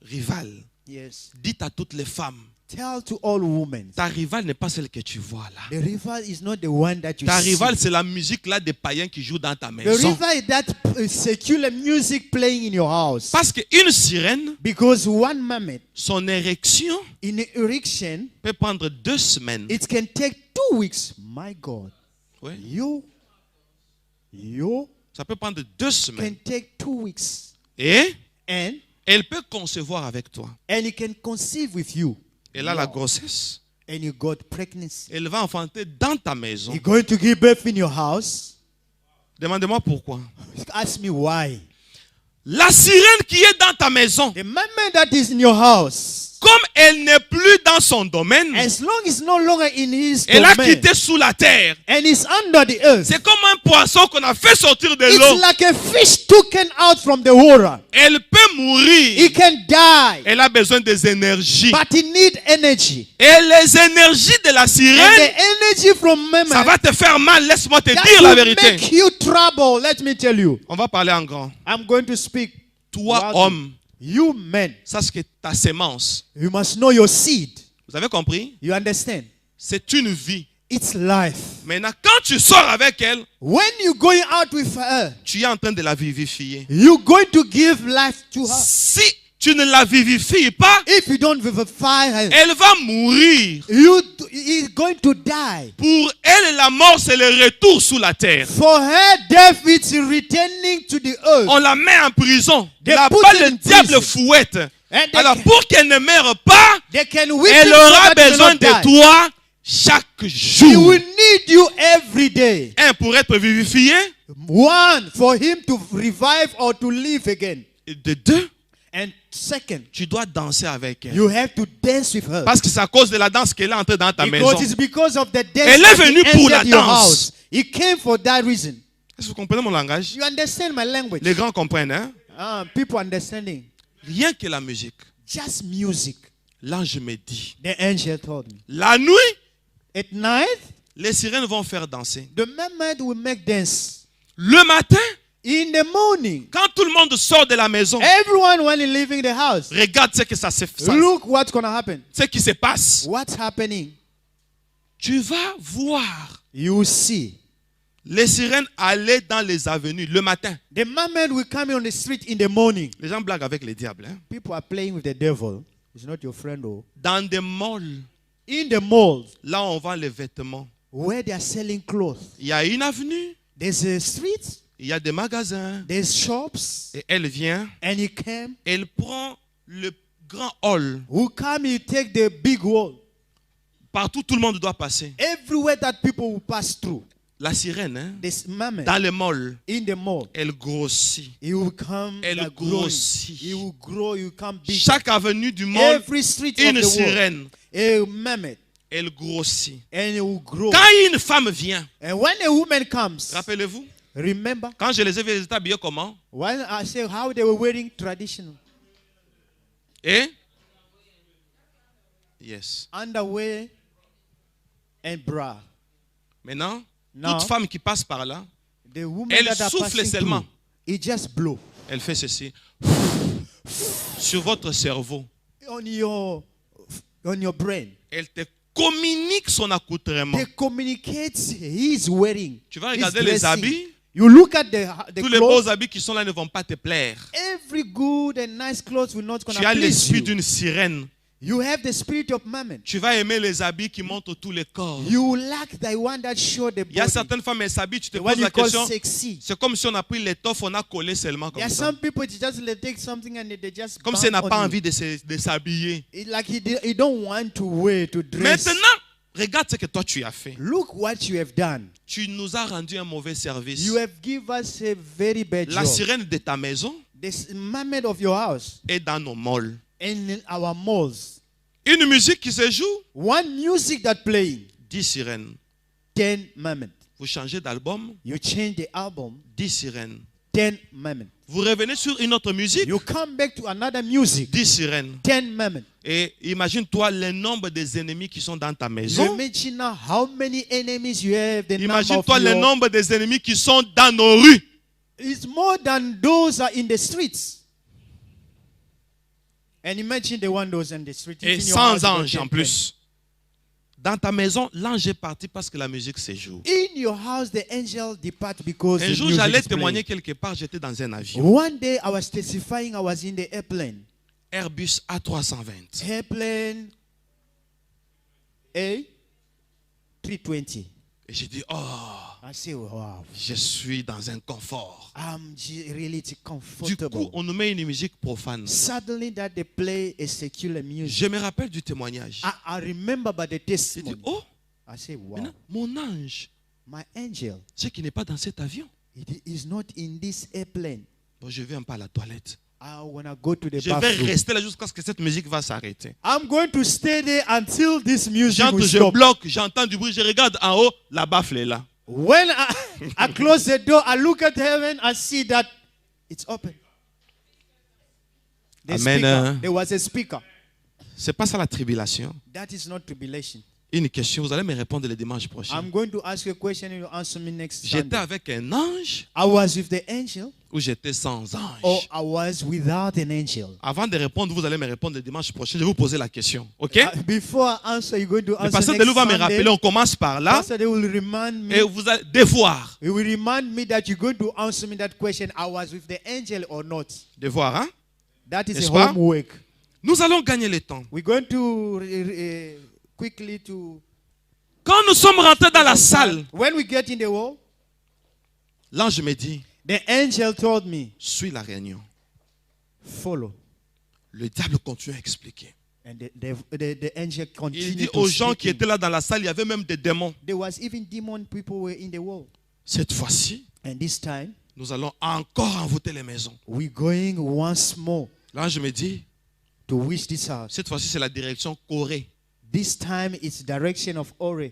Rival. Yes. Dites à toutes les femmes. Tell to all women. Ta rivale n'est pas celle que tu vois là. The rival is not the one that you Ta see. rivale, c'est la musique là des païens qui jouent dans ta The maison. rival is that secular music playing in your house. Parce qu'une sirène, Because one moment son érection in an erection, peut prendre 2 semaines. it can take 2 weeks. My God. Ouais. You Ça peut prendre 2 can semaines. take 2 weeks. Et And elle peut concevoir avec toi. it can conceive with you. Elle a la grossesse. And you got pregnancy. Elle va enfanter dans ta maison. You're going to give birth in your house? Demandez-moi pourquoi. Ask me why. La sirène qui est dans ta maison, The moment that is in your house, comme elle n'est plus dans son domaine, as long as it's no longer in his elle a domain, quitté sous la terre. and it's under the earth, C'est comme un poisson qu'on a fait sortir de it's l'eau. like a fish taken out from the water. Elle peut mourir. It can die, Elle a besoin des énergies. but it needs energy. Et les énergies de la And sirène, the energy from ça mammon, va te faire mal. Laisse-moi te that dire la will vérité. make you trouble. Let me tell you. On va parler en grand. I'm going to speak. Toi, loudly. homme, You men, sache que ta sémence, you must know your seed. vous avez compris? You understand? C'est une vie. It's life. Maintenant, quand tu sors avec elle, When you're going out with her, tu es en train de la vivifier. you're going to give life to her. Si tu ne la vivifies pas, If you don't vivify her, elle va mourir. he's going to die. Pour elle, la mort, c'est le retour sous la terre. For her, death is returning to the earth. On la met en prison. They Là-bas, put her le in diable prison. fouette. And they Alors, can- pour qu'elle ne meure pas, They can whip elle him so aura that he will besoin not de die. toi chaque He jour. will need you every day. Un, pour être vivifié. One, for him to revive or to live again. Et de 2, And second, tu dois danser avec elle. you have to dance with her. Parce que c'est à cause de la danse qu'elle est entrée dans ta maison. Because it's because of the dance Elle est that he venue pour la entered your danse. house. He came for that reason. Est-ce que vous comprenez mon langage? You understand my language? Les grands comprennent, hein? People understanding. Rien que la musique. Just music. L'ange me dit, The angel told me. la nuit, At night, les sirènes vont faire danser. the mermaid will make dance. Le matin, In the morning, quand tout le monde sort de la maison, everyone when leaving the house, regarde ce que look what's going to happen. ce qui se passe. What's happening? Tu vas voir You see. les sirènes aller dans les avenues le matin. The mermaid will come on the street in the morning. Les gens blaguent avec les diables. Hein? People are playing with the devil. It's not your friend. Oh. Dans des malls, In the malls, là où on vend les vêtements, where they are selling clothes, il y a une avenue, there's a street, il y a des magasins. there's shops, Et elle vient, and he came. elle prend le grand hall. Who come, you take the big wall. Partout, tout le monde doit passer. Everywhere that people will pass through. La sirène, hein, This mermaid dans les malls, in the mall, elle grossit. he will come. Elle like growing. grossit. He will grow. You come big. Chaque avenue du monde, Every street une of the sirène, world, a mermaid, elle grossit. and it will grow. Quand une femme vient, And when a woman comes, rappelez-vous, remember quand je les ai vus, ils étaient habillés comment? when I say how they were wearing traditional Et? Yes. underwear and bra. Maintenant, Now, toute femme qui passe par là, the woman elle that are souffle passing seulement. through, it just blow elle fait ceci. Sur votre cerveau. on your brain. Elle te communique son accoutrement. They communicate he's wearing. Tu vas his regarder les dressing. habits. You look at the Tous les beaux clothes. habits qui sont là ne vont pas te plaire. Every good and nice clothes will not Tu gonna as please l'esprit you. d'une sirène. You have the spirit of mammon. Tu vas aimer les habits qui montrent tous les corps. You lack the one that show the Il y a body. certaines femmes, elles s'habillent, tu te The one poses you la call question. sexy. C'est comme si on a pris l'étoffe, on a collé seulement There comme are ça. some people they just they take something and they just Comme si elle n'a bump pas on you. envie de s'habiller. Like he don't want to wear to dress. Maintenant, regarde ce que toi tu as fait. Look what you have done. Tu nous as rendu un mauvais service. You have given us a very bad La job. sirène de ta maison This mermaid of your house est dans nos malls. and in our malls. Une musique qui se joue, One music that playing, 10 sirènes. 10 mermaids. Vous changez d'album, You change the album, 10 sirènes. 10 mermaids. Vous revenez sur une autre musique, You come back to another music, 10 sirènes. 10 mermaids. Et imagine-toi le nombre des ennemis qui sont dans ta maison. Imagine now how many enemies you have. The number of Imagine-toi le your, nombre des ennemis qui sont dans nos rues. it's more than those are in the streets. And imagine the windows and the street. Et It's in your sans house, you ange got en 10 plus. Dans ta maison, l'ange est parti parce que la musique se joue. In your house, the angel depart because Un the jour, music j'allais is playing. témoigner quelque part, j'étais dans un avion. One day, I was testifying. I was in the airplane. Airbus A320. Airplane A320. Et j'ai dit, oh, I say, wow, je suis dans un confort. really Du comfortable. coup, on nous met une musique profane. Suddenly, that they play a secular music. Je me rappelle du témoignage. I remember by the J'ai dit, testimony. oh, I say, wow, maintenant, mon ange, my angel, c'est qui n'est pas dans cet avion. it is not in this airplane. Bon, je vais un peu à la toilette. I want to go to the Je vais bathroom. rester là jusqu'à ce que cette musique va s'arrêter. I'm going to stay there until this music J'entends, will je stop. bloque, j'entends du bruit, je regarde en haut, la baffle est là. When I close the door, I look at heaven, I see that it's open. The Amen. speaker, there was a speaker. C'est pas ça la tribulation. That is not tribulation. Une question, vous allez me répondre le dimanche prochain. I'm going to ask you a question and you answer me next J'étais Sunday. avec un ange I was with the angel ou j'étais sans ange? or I was without an angel. Avant de répondre, vous allez me répondre le dimanche prochain. Je vais vous poser la question. OK? Before I answer, you're going to Le answer pasteur next Delou va me Sunday. rappeler. On commence par là. Pastor, they will remind me. Et vous allez devoir. He will remind me that you're going to answer me that question. I was with the angel or not. Devoir, hein? That is N'est-ce a pas? homework. Nous allons gagner le temps. We're going to quickly to. Quand nous sommes rentrés dans la salle, When we get in the wall, l'ange me dit, the angel told me, suis la réunion. follow. Le diable continue à expliquer. And the angel Il continued dit to aux gens qui speak. étaient là dans la salle, il y avait même des démons. There was even demon people were in the wall. Cette fois-ci, And this time, nous allons encore envoûter les maisons. we're going once more L'ange me dit, to reach this house. cette fois-ci, c'est la direction Corée. This time it's direction of Ore.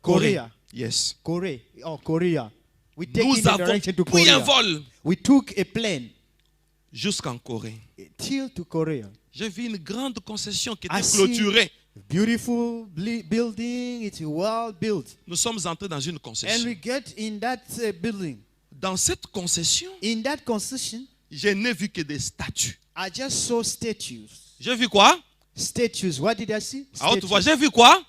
Corée. Korea. Yes. Korea. Oh, Korea. We take Nous in the avons direction to pris un Korea. vol We took a plane jusqu'en Corée. till to Korea. J'ai vu une grande concession qui I était see clôturée. beautiful building. It's well built. Nous sommes entrés dans une And concession. we get in that building. Dans cette concession, In that concession, je n'ai vu que des statues. I just saw statues. J'ai vu quoi? Statues. What did I see? À haute voix, Statues. j'ai vu quoi?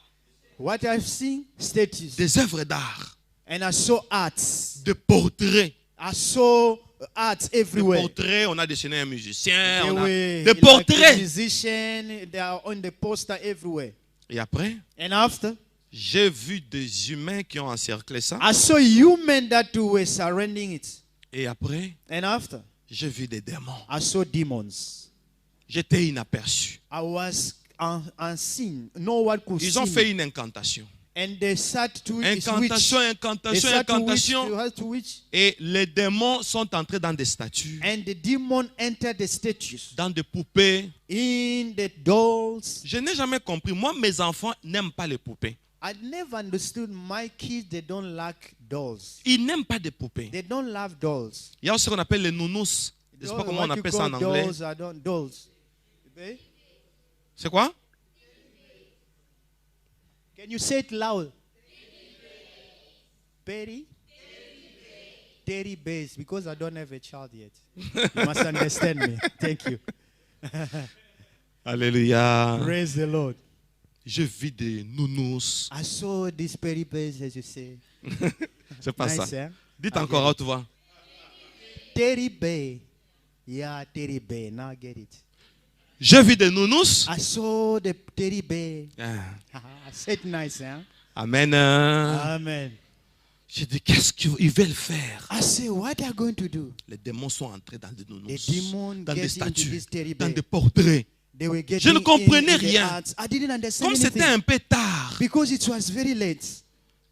What I've seen? Statues. Des œuvres d'art, And I saw arts. des portraits. I saw arts Des everywhere. portraits, on a dessiné un musicien, They on a were des like portraits. musicians. They are on the poster everywhere. Et après, And after, j'ai vu des humains qui ont encerclé ça. I saw human that were surrounding it. Et après, And after, j'ai vu des démons. I saw demons. J'étais inaperçu. I was unseen. No one could Ils see ont me. fait une incantation. And they start to switch. Incantation, They incantation, start to witch, incantation. to have to witch. Et les démons sont entrés dans des statues, And the demon entered the statues. dans des poupées. In the dolls. Je n'ai jamais compris. Moi, mes enfants n'aiment pas les poupées. I never understood my kids, they don't like dolls. Ils n'aiment pas des poupées. They don't love dolls. Il y a aussi ce qu'on appelle les nounous. Je ne sais pas comment on What you appelle ça en call anglais. dolls, I don't, dolls. Okay? C'est quoi? Can you say it loud? Teddy? Teddy bears, because I don't have a child yet. You must understand me. Thank you. Alléluia. Praise the Lord. Je vis des nounous. I saw these teddy bears, as you say. C'est pas Nice, ça. eh? Dites I encore get à haute voix. Teddy bear. Yeah, teddy bear. Now I get it. Je vis des nounous. I saw the teddy bear. Ah. I said nice, huh? Amen. Amen. J'ai dit, qu'est-ce qu'ils veulent faire? I say, what are you going to do? Les démons sont entrés dans des The nounous, demon dans des get into statues, this teddy dans bear. des portraits. They were getting Je ne comprenais in the rien. arts. I didn't understand Comme c'était anything un peu tard, because it was very late.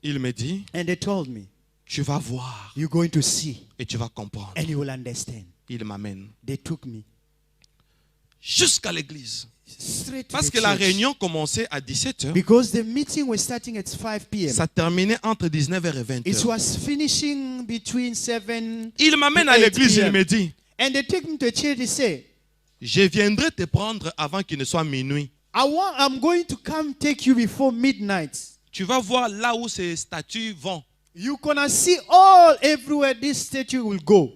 il me dit, And they told me, tu vas voir you're going to see et tu vas comprendre. and you will understand. Il m'amène They took me jusqu'à l'église. straight to Parce the que la church. réunion commençait à 17h. Because the meeting was starting at 5 p.m. Ça terminait entre 19h et It 20h. was finishing between 7 Il m'amène à 8 l'église, il p.m. me dit, And they take me to church. They say, je viendrai te prendre avant qu'il ne soit minuit. I'm going to come take you before midnight. Tu vas voir là où ces statues vont. You're going to see all everywhere this statue will go.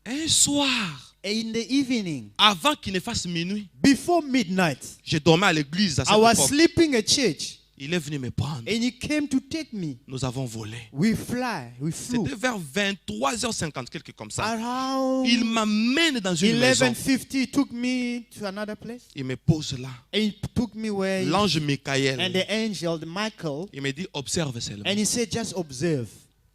Un soir, In the evening, avant qu'il ne fasse minuit, before midnight, je dormais à l'église à cette I was époque. sleeping at church. Il est venu me prendre. And he came to take me. Nous avons volé. We flew. C'était vers 23h50, quelque comme ça. Around Il m'amène dans une maison. 11:50, he took me to another place. Il me pose là. And he took me where L'ange and Michael. the angel, the Michael, Il me dit, observe seulement. and he said, just observe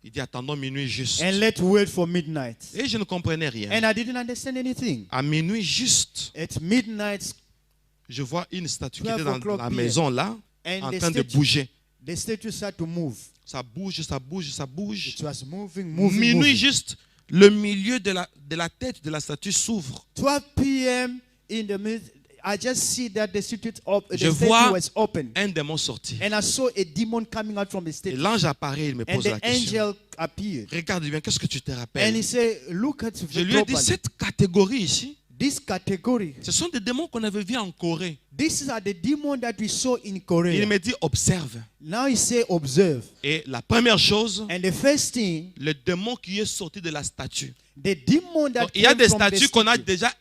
Il dit, attendons minuit juste. and let's wait for midnight. Et je ne comprenais rien. And I didn't understand anything. À minuit juste, At midnight, je vois une statue qui 12 était dans o'clock la p.m. maison là, and en the train de statue, bouger. the statue started to move. Ça bouge, ça bouge, ça bouge. It was moving. Minuit moving. juste, le milieu de la tête de la statue s'ouvre. 12 p.m. in the mid, I just see that the statue, the Je statue vois was open. un démon sortir. And I saw a demon coming out from the Et statue. l'ange apparaît, il me And pose la the question. angel appeared. Regarde bien, qu'est-ce que tu te And rappelles? he said, look at Je lui ai dit, properly. cette catégorie ici, This category, ce sont des démons qu'on avait vus en Corée. these are the demons that we saw in Korea. Il me dit, observe. Now he say, observe. Et la première chose, And the first thing, le démon qui est sorti de la statue. the demon that Donc, il y a came des from the statues qu'on a statue, déjà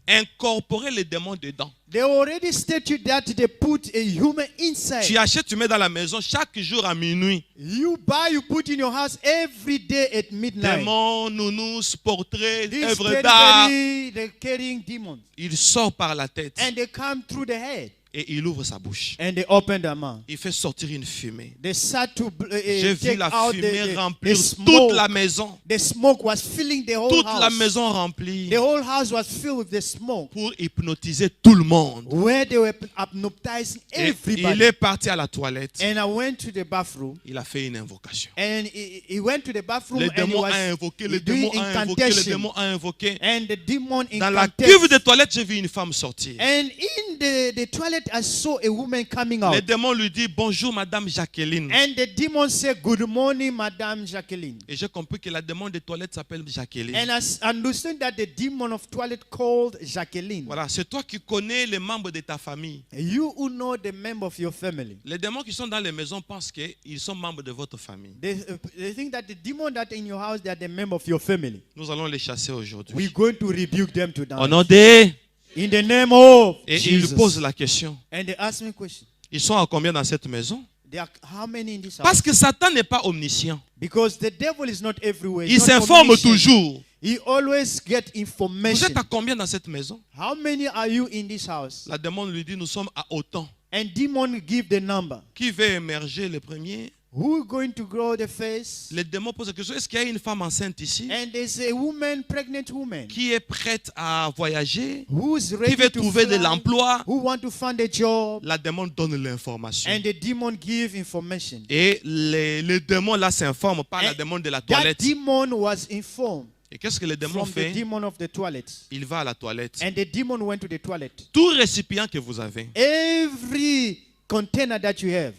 incorporé les démons dedans. they already statue that they put a human inside. Tu achètes, tu mets dans la maison chaque jour à minuit. You buy, you put in your house every day at midnight. Démons, nounous, portraits, These œuvres d'art. they're carrying demons. Il sort par la tête And they come through the head. et il ouvre sa bouche. And they open their mouth. Il fait sortir une fumée. They start to J'ai vu take la out fumée the remplir smoke. toute la maison. The smoke was filling the whole Toute house. la maison remplie The whole house was filled with the smoke. pour hypnotiser tout le monde. Where they were hypnotizing Et everybody. il est parti à la toilette. And I went to the bathroom. Il a fait une invocation. And he went to the bathroom Le and he démon a was invoqué, le doing démon a invoqué, le incantation. démon a invoqué. And the demon Dans la incantation. cuve des toilettes, j'ai vu une femme sortir. And in the toilet, I saw a woman coming Le out. démon lui dit, bonjour Madame Jacqueline. And the demon said, good morning, Madame Jacqueline. Et j'ai compris que la démon des toilettes s'appelle Jacqueline. And I understood that the demon of toilet called Jacqueline. Voilà, c'est toi qui connais les membres de ta famille. You who know the member of your family. Les démons qui sont dans les maisons pensent qu'ils sont membres de votre famille. They think that the demon that in your house, they are the member of your family. Nous allons les chasser aujourd'hui. We're going to rebuke them tonight. Au nom de... In the name of Et il Jesus. pose la question. And they ask me a question. Ils sont à combien dans cette maison? There are how many in this house? Parce que Satan n'est pas omniscient. Because the devil is not everywhere. Il He's not s'informe omniscient. toujours. He always get Vous information. êtes à combien dans cette maison? How many are you in this house? La démon lui dit, nous sommes à autant. And demon give the number. Qui va émerger le premier? Who is going to grow the face? Les démons posent la question, est-ce qu'il y a une femme enceinte ici And there's a woman, pregnant woman, qui est prête à voyager, who's qui ready veut to trouver de fly, l'emploi? who want to find a job. La démon donne l'information. And the demon give information. Et le démon là s'informe par la And démon de la That toilette. demon was informed Et qu'est-ce que le démon from the fait? demon of the toilet. Il va à la toilette. And the demon went to the toilet. Tout récipient que vous avez. Every container that you have,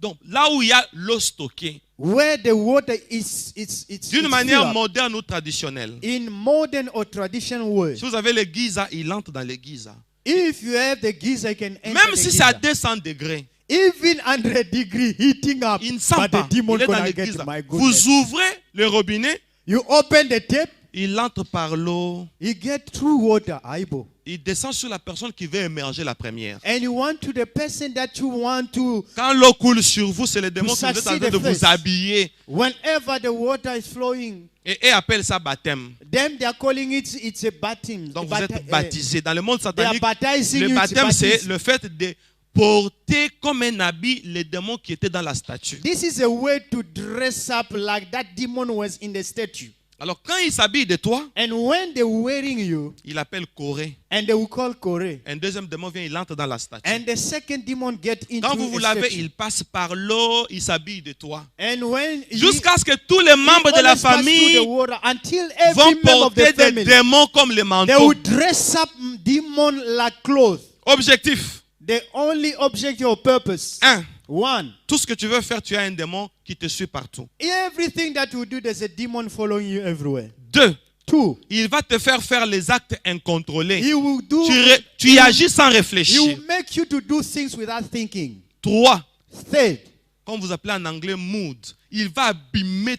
Donc là où il y a l'eau stockée, where the water is, it's d'une filled manière up. moderne ou traditionnelle. In modern or traditional way. Si vous avez le Giza, il entre dans le Giza. If you have the geyser, you can enter Même the si c'est à geyser. 200 degrés, Even 100 degree heating up, il ne sent but pas. the demon Il est dans gonna le get Giza. my Vous goodness. ouvrez le robinet, You open the tap, il entre par l'eau, you get through water, aibo. il descend sur la personne qui veut émerger la première. And you want to the person that you want to, Quand l'eau coule sur vous, c'est le démon qui vous êtes en succeed train de the first. vous habiller. whenever the water is flowing, Et appelle ça baptême. them they are calling it's a baptism. Donc vous êtes baptisé. Dans le monde They are satanique, baptizing le you. it's baptême, c'est baptism. le fait de porter comme un habit les démons qui étaient dans la statue. This is a way to dress up like that demon was in the statue. Alors quand il s'habille de toi, And when they're wearing you, il appelle Corée. and they will call Kore. Un deuxième démon vient, il entre dans la statue. And the second demon get into Quand vous vous a lavez, statue. il passe par l'eau, il s'habille de toi. And when Jusqu'à ce que tous les membres de la always pass through the famille water, until every vont member of porter the des family, démons comme les they manteaux. will dress up demon like clothes. Objectif. The only objective or purpose. 1. One. Tout ce que tu veux faire, tu as un démon qui te suit partout. Everything that you do, there's a demon following you everywhere. 2. Two. Il va te faire les actes incontrôlés. He will do. Tu y agis sans He will réfléchir. make you to do things without thinking. 3. Third. Comme vous appelez en anglais mood. Il va abîmer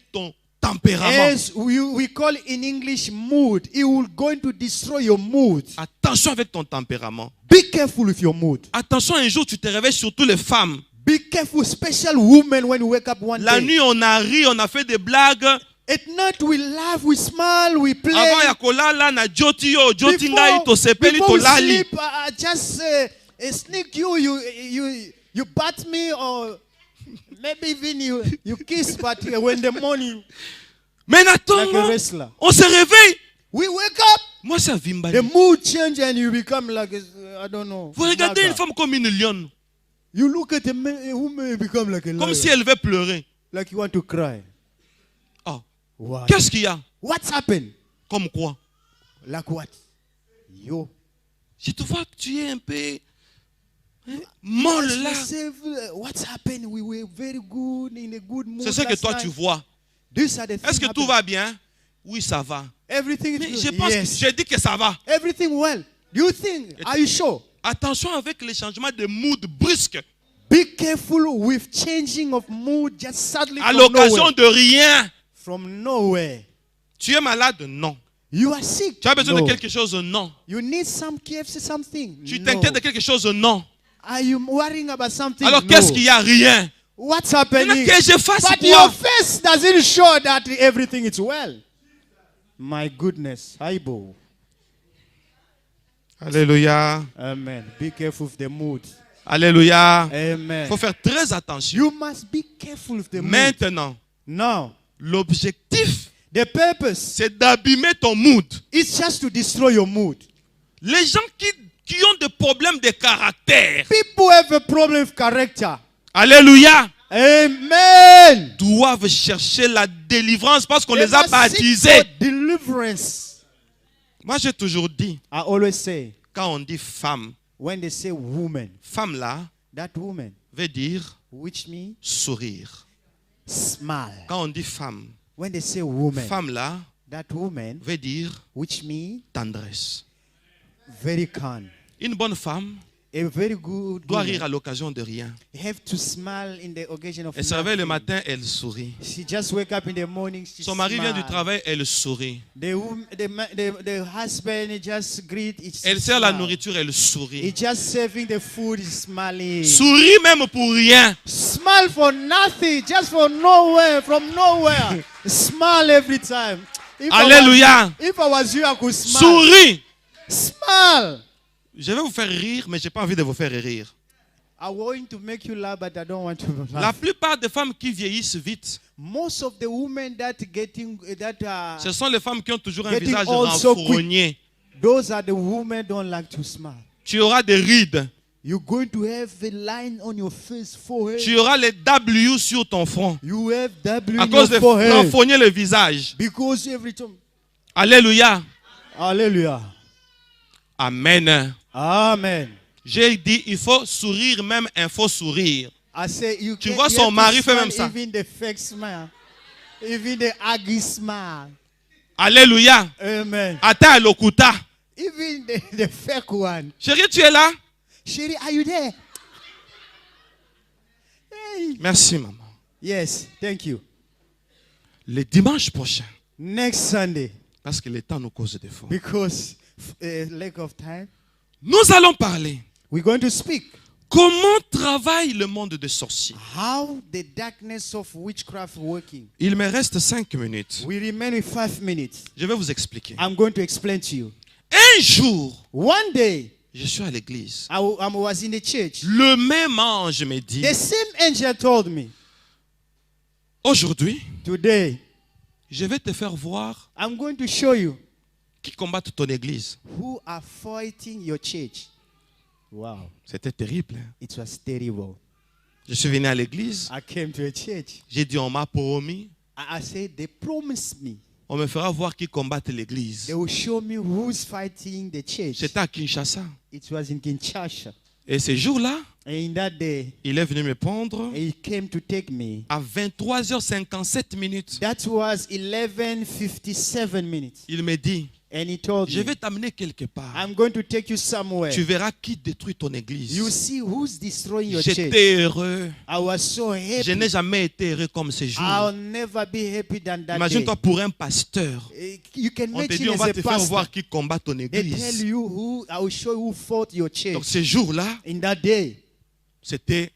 tempérament. As we call in English mood. It will going to destroy your mood. Attention avec ton tempérament. Be careful with your mood. Attention, un jour tu te réveilles, surtout les femmes. Be careful, special women, when you wake up one La day. nuit, on a ri, on a fait des blagues. At night we laugh, we smile, we play. Avant ya kolala na joti yo, joti ngai to sepeli before to we lali. sleep, I just sneak you bat me, or maybe even you kiss, but when the morning, Mais like a attends, wrestler, on se réveille. we wake up, Moi, ça vimba. the mood change and you become like I don't know. Vous regardez Maga. une femme comme une lionne, You look at a woman, you become like a lion, comme si elle veut pleurer. like you want to cry. Oh, Why? qu'est-ce qu'il y a? What's happened? Comme quoi? Like what? Yo. Je te vois que tu es un peu molle là. Yourself, what's happened? We were very good, in a good mood. C'est ce que last toi night. tu vois. These are the Est-ce things que tout happen. va bien? Oui, ça va. Everything Mais is je good. pense Yes. que j'ai dit que ça va. Everything well. Do you think? Are you sure? Attention avec les changements de mood brusques. Be careful with changing of mood just suddenly À from l'occasion nowhere. de rien. From nowhere. Tu es malade? Non. You are sick. Tu as besoin No. de quelque chose? Non. You need some KFC something. Tu No. t'inquiètes de quelque chose? Non. Are you worrying about something? Alors No. qu'est-ce qu'il y a? Rien. What's Maintenant happening? que je fasse But quoi? your face doesn't show that everything is well. My goodness. Aibo. Alléluia. Amen. Be careful with the mood. Alléluia. Amen. Il faut faire très attention. You must be careful with the mood. Maintenant, Now, l'objectif, the purpose c'est d'abîmer ton mood. is just to destroy your mood. Les gens qui ont des problèmes de caractère, People have a problem with character. alléluia, Amen. doivent chercher la délivrance parce qu'on They les a must seek baptisés. for deliverance. Moi, j'ai toujours dit, I always say, quand on dit femme, when they say woman, femme là that woman, veut dire which means sourire. smile. Quand on dit femme, When they say woman, femme là that woman, veut dire which means tendresse. very kind. Une bonne femme A very good doit woman rire à l'occasion de rien. have to smile in the occasion of Elle se réveille le nothing. matin, elle sourit. She just wake up in the morning. She Son mari vient du smile. travail, elle sourit. The husband just greet. Elle sert la nourriture, elle sourit. He just serving the food. He's smiling. Sourit même pour rien. Smile for nothing, just for nowhere, from nowhere. Smile every time. If Alléluia. If I was you, I could smile. Souris. Smile. Je vais vous faire rire, mais je n'ai pas envie de vous faire rire. I want to make you laugh, but I don't want to La laugh. plupart des femmes qui vieillissent vite, Most of the women that ce sont les femmes qui ont toujours un Getting visage old so quick. renfrogné. those are the women don't like to smile. Tu auras des rides. You're going to have a line on your face, forehead. Tu auras les W sur ton front. You have W À in cause your de forehead. renfrogner le visage. Because every time. Alléluia. Hallelujah. Amen. Amen. J'ai dit, il faut sourire, même un faux sourire. I say you Tu can, vois you son have to mari fait smile, même ça. Even the fake smile. Even the ugly smile. Alléluia. Amen. Ata lokuta. Even the fake one. Chérie, tu es là? Sherry, are you there? Hey. Merci, maman. Yes, thank you. Le dimanche prochain, Next Sunday, parce que le temps nous cause des fois, because lack of time, nous allons parler we're going to speak comment travaille le monde des sorciers. how the darkness of witchcraft working. Il me reste 5 minutes. We remain with 5 minutes. Je vais vous expliquer. I'm going to explain to you. Un jour, One day, je suis à l'église. I was in the church. Le même ange me dit, The same angel told me, aujourd'hui, today, je vais te faire voir I'm going to show you qui combattent ton église. who are fighting your church. Wow, C'était terrible. Hein? it was terrible. Je suis venu à l'église. I came to a church. J'ai dit, on m'a promis. I said, they promised me. On me fera voir qui combattent l'église. They will show me who's fighting the church. C'était à Kinshasa. It was in Kinshasa. Et ce jour-là, And in that day, il est venu me prendre he came to take me. à 23h57 minutes. That was 11:57 minutes. Il me dit, And he told je me, vais t'amener quelque part. I'm going to take you somewhere. Tu verras qui détruit ton église. You see who's destroying your church. J'étais heureux. I was so happy. Je n'ai jamais été heureux comme ce jour. I'll never be happy than that day. Imagine-toi pour un pasteur. You can On te dit, imagine on as va a te faire pastor. voir qui combat ton They tell église. you who, I will show you who fought your church. Donc ce jour-là, In that day, c'était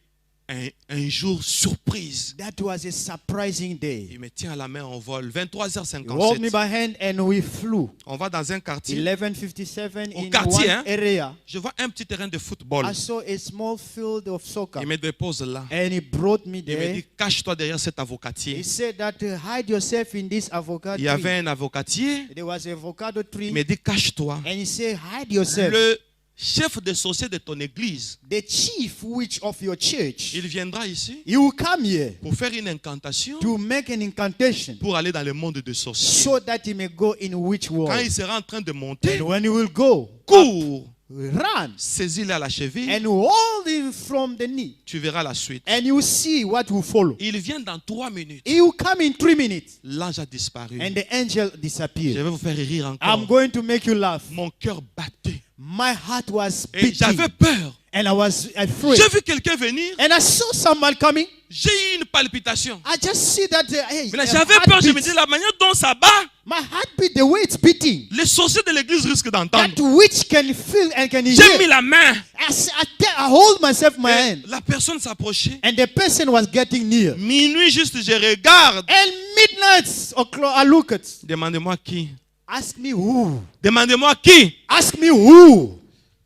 un jour surprise. that was a surprising day. Il me tient à la main en vol. He hold me 23h57. by hand and we flew. On va dans un quartier. 11:57 Au in quartier, one hein? area. Je vois un petit terrain de football. I saw a small field of soccer. Il me dépose là. And he brought me Il me there. dit, cache-toi derrière cet He avocatier. said that hide yourself in this avocado Il y avait tree. un avocatier. There was an avocado tree. Il me dit, cache-toi. And he said, hide yourself. Le chef de sorcier de ton église, The chief witch of your church, il viendra ici he will come here pour faire une incantation to make an incantation pour aller dans le monde de sorciers. so that he may go in witch Quand world. il sera en train de monter, And when he will go, cours, run saisis-le à la cheville, and hold him from the knee. tu verras la suite. And you will see what will follow. Il vient dans 3 minutes. He will come in 3 minutes. L'ange a disparu. And the angel Je disappeared. vais vous faire rire I'm encore. going to make you laugh. Mon cœur battait. My heart was Et beating. j'avais peur. And I was afraid. J'ai vu quelqu'un venir. And I saw someone coming. J'ai eu une palpitation. I just see that hey, Mais là, a j'avais peur. Je me heartbeat. dis, la manière dont ça bat, My heartbeat, the way it's beating. les sorciers de l'église risquent d'entendre. That witch can feel and can J'ai mis hear. la main. I hold myself my Et hand. la personne s'approchait. And the person was getting near. Minuit juste, je regarde. And midnight o'clock, I look at. Demandez-moi qui. Ask me who. Demandez-moi qui. Ask me who.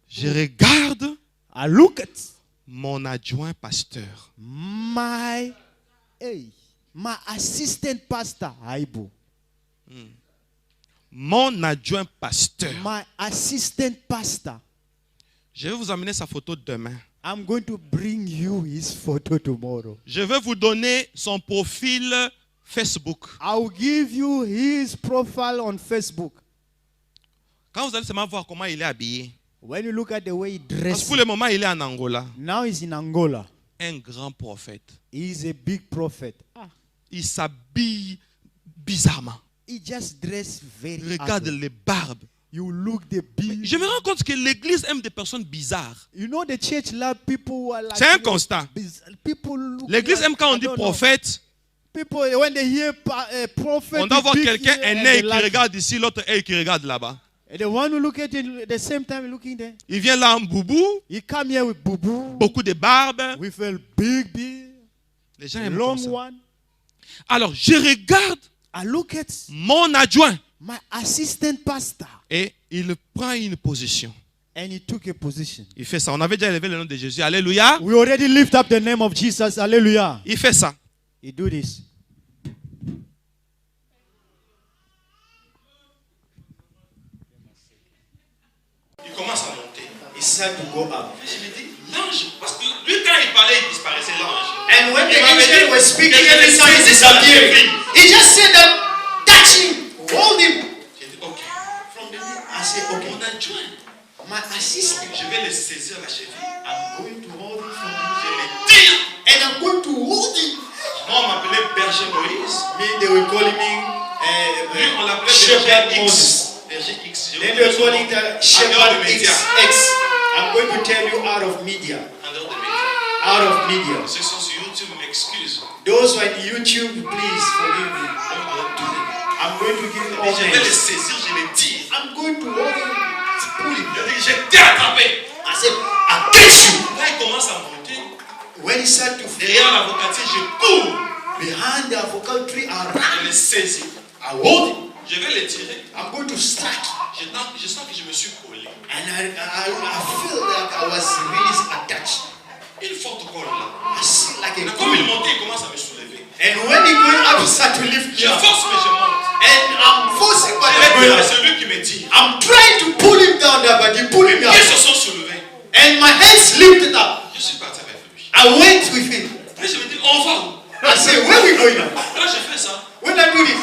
Je regarde I look at mon adjoint pasteur. my assistant pastor, Aibu. Mon adjoint pasteur. My assistant pastor. Je vais vous amener sa photo demain. I'm going to bring you his photo tomorrow. Je vais vous donner son profil Facebook. I'll give you his profile on Facebook. Quand vous allez seulement voir comment il est habillé. When you look at the way he Parce que dresses, pour le moment, il est en Angola. now he's in Angola. Un grand prophète. He's a big prophet. Il s'habille bizarrement. He just dressed very Regarde ugly. les barbes. You look the big. Je me rends compte que l'église aime des personnes bizarres. You know the church love people who are like. C'est un constat. People look L'église like, aime quand on I dit don't know. prophète. People when they hear prophet. On doit voir big quelqu'un, ear, un and œil they qui like- regarde ici, l'autre œil qui regarde là-bas. And the one who look at it at the same time looking there. Il vient là en boubou, He come here with boo beaucoup de barbe. with a big beard, Les gens a aiment long comme ça. one. Alors, je regarde I look at mon adjoint my assistant pastor, et il prend une position. and he took a position. Il fait ça. On avait déjà élevé le nom de Jésus. Alléluia. We already lift up the name of Jesus. Hallelujah. Il fait ça. He do this. Il commence à monter. He started to go up. Je me dis, l'ange, parce que lui, quand il parlait, il disparaissait l'ange. And when the Il m'avait angel dit was speaking, que je every time he saisisse la disappeared. cheville. He just said that, touch him, hold him. J'ai dit, ok. From the knee, I said, Mon okay, adjoint, my assistant, je vais le saisir la cheville. I'm going to hold him from Je the le tire. and I'm going to hold him. Moi, on m'appelait Berger Moïse. Me, they were calling me Lui, on l'appelait Shepherd Berger Moses. X. Berger X. Je Then vous they were donne son calling nom. the En dehors Shepherd de médias. XX. I'm going to tell you out of media. En dehors de médias. Out of media. Ceux qui sont sur YouTube m'excusent. Those who are on YouTube, please forgive me. On va donner tous les noms. I'm going to give you all Et je vais le names. saisir, je le tire. I'm going to hold him, pull him. Je dis, je t'ai attrapé. I said, I get you. Là, il commence à monter. When he started to Derrière l'avocatier, je cours. behind the avocado tree, I Je ran. le saisis. I hold him. Je vais le tirer. I'm going to strike. Je sens que je me suis collé. And I feel like I was really attached. Une forte colle là. I see like Et a comme il pull. montait, il commence à me soulever. And when he going up, he start to lift Je me up. force, mais je monte. And I'm forcing my Je leg vais going tirer up. celui qui me tire. I'm trying to pull him down there, but he pulled Les me pieds up. se sont soulevés. And my hands lifted up. Je suis parti avec lui. I went with him. Et je me dis, on va où? I said, where we going now? Là, je fais ça. When I do this,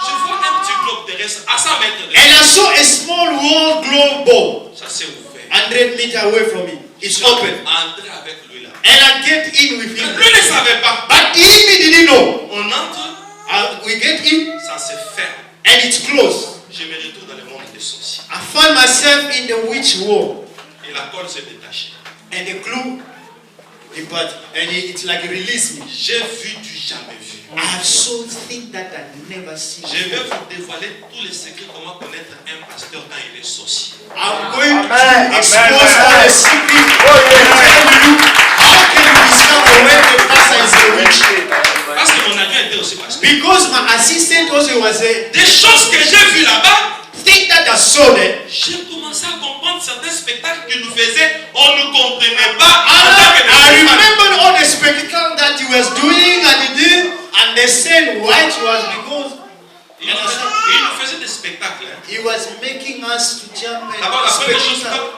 Je vois un petit globe terrestre à 100 mètres de and I saw a small world globe ball ça s'est ouvert. 100 meters away from me. It's open. Entrer avec lui là. And I get in with Lui him. ne savait pas. But he didn't know. On entre, We get in ça se ferme. and it's closed. Je me retrouve dans le monde. des sorciers. I found myself in the witch war. Et la colle s'est détachée. And the glue departed. And it's like it released me. J'ai vu du jamais vu. I have so things that I never seen. Je vais vous dévoiler tous les secrets comment connaître un pasteur quand il est sorcier. I'm going to expose all the secrets and tell you how can you discover when the pastor is a witch. Parce que mon adjoint était aussi pasteur. Because my assistant also was a Des choses que j'ai vues là-bas, thing that I saw there. j'ai commencé à comprendre certains spectacles qu'il nous faisait. On ne comprenait pas. I remember all the spectacle that he was doing and he did understand why it was because Il nous faisait des spectacles. Hein. he was making us to jump and D'abord, la première chose, spectacle.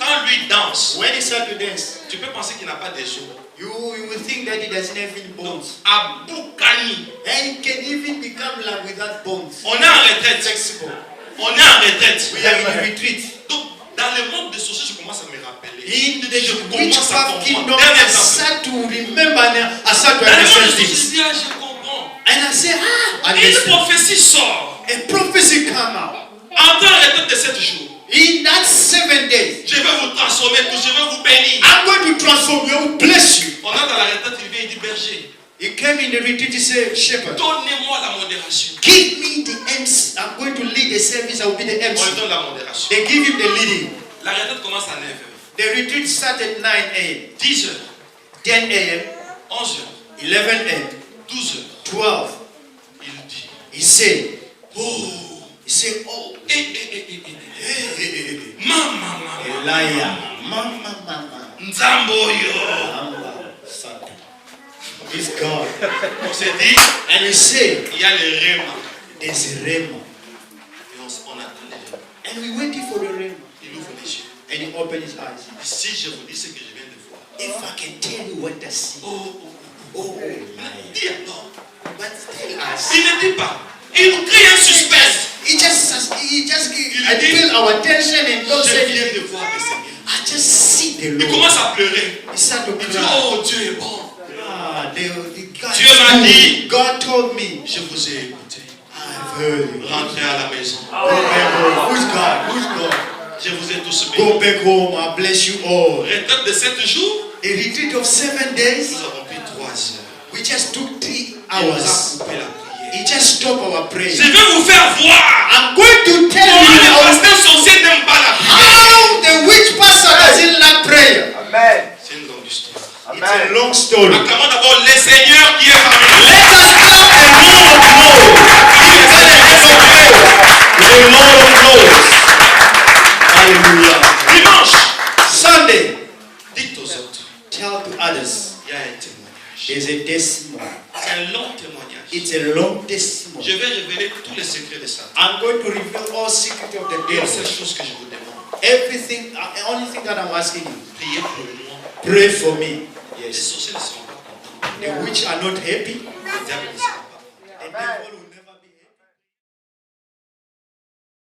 quand lui danse, When he started to dance, tu peux penser qu'il n'a pas des os. you will think that he doesn't have any bones. À Boukani, And he can even become like without bones. on est en retraite. Flexible. On est en retraite. We are in retreat. Donc, dans le monde des sorciers, je commence à me rappeler. In the Je commence à witchcraft kingdom, comprendre. I Dernier exemple. start to remember now. I start to Dans le monde understand des things. sorciers, je comprends. And I say, I Et une understand. prophétie sort. A prophecy come out. En temps retraite de 7 jours, In that 7 days, je vais vous transformer, je vais vous bénir. I'm going to transform you, I will bless you. On est dans la retraite, il vient, il dit berger, He came in the retreat, he said, Shepherd, donnez-moi la modération. give me the MC. I'm going to lead the service, I will be the On lui MC. donne la modération. They give him the leading. La retraite commence à 9h, The retreat started 9 a.m., 10h, 10 a.m., 11h, 11 a.m., 12h. 12. Il dit, He said, oh, oh, Mama, Elijah, mama. Nzamboyo. It's God. On s'est dit, And he said, il y a le rema. there's a rhema. Et on attend les rema. And we waited for the rhema. Il ouvre les yeux. And he opened his eyes. Si je vous dis ce que je viens de voir. If I can tell you what I see, Oh, dis alors. but tell us. Il ne dit pas. Il nous crée un suspense. He just feel our attention and God Je said, viens de voir le Seigneur. I just see the Il Lord. commence à pleurer. He started to Il dit, cry. oh Dieu est bon. The God, Dieu m'a dit. God told me, Je vous ai écouté. I've heard you. Rentrez à la maison. Go back home. Who's God? Who's God? Je vous ai tous bénis. Go back home. I bless you all. Retraite de 7 jours. A retreat of 7 days. Nous avons pris 3 heures. We just took 3 Il nous a hours. coupé la prière. He just stopped our prayer. Je vais vous faire voir. I'm going to tell Comment you les now pasteurs sorciers n'aiment pas la prière. how the witch pastor doesn't like prayer. Amen. C'est une longue histoire. It's a long story. Acclamons d'abord le Seigneur qui est parmi nous. Let us clap the Lord of glory. The Lord of glory. Hallelujah. Dimanche, Sunday, dites aux autres, tell to others. il y a un témoignage. There's a testimony. C'est un long témoignage. It's a long testimony. Je vais révéler tous les secrets de Satan. I'm going to reveal all secrets of the Et la devil. seule chose que je vous demande, Everything, the only thing that I'm asking you, priez pour moi. pray for me. Les Yes. sorciers ne seront pas contents. The witch are not happy. Le diable ne sera pas content. The devil will never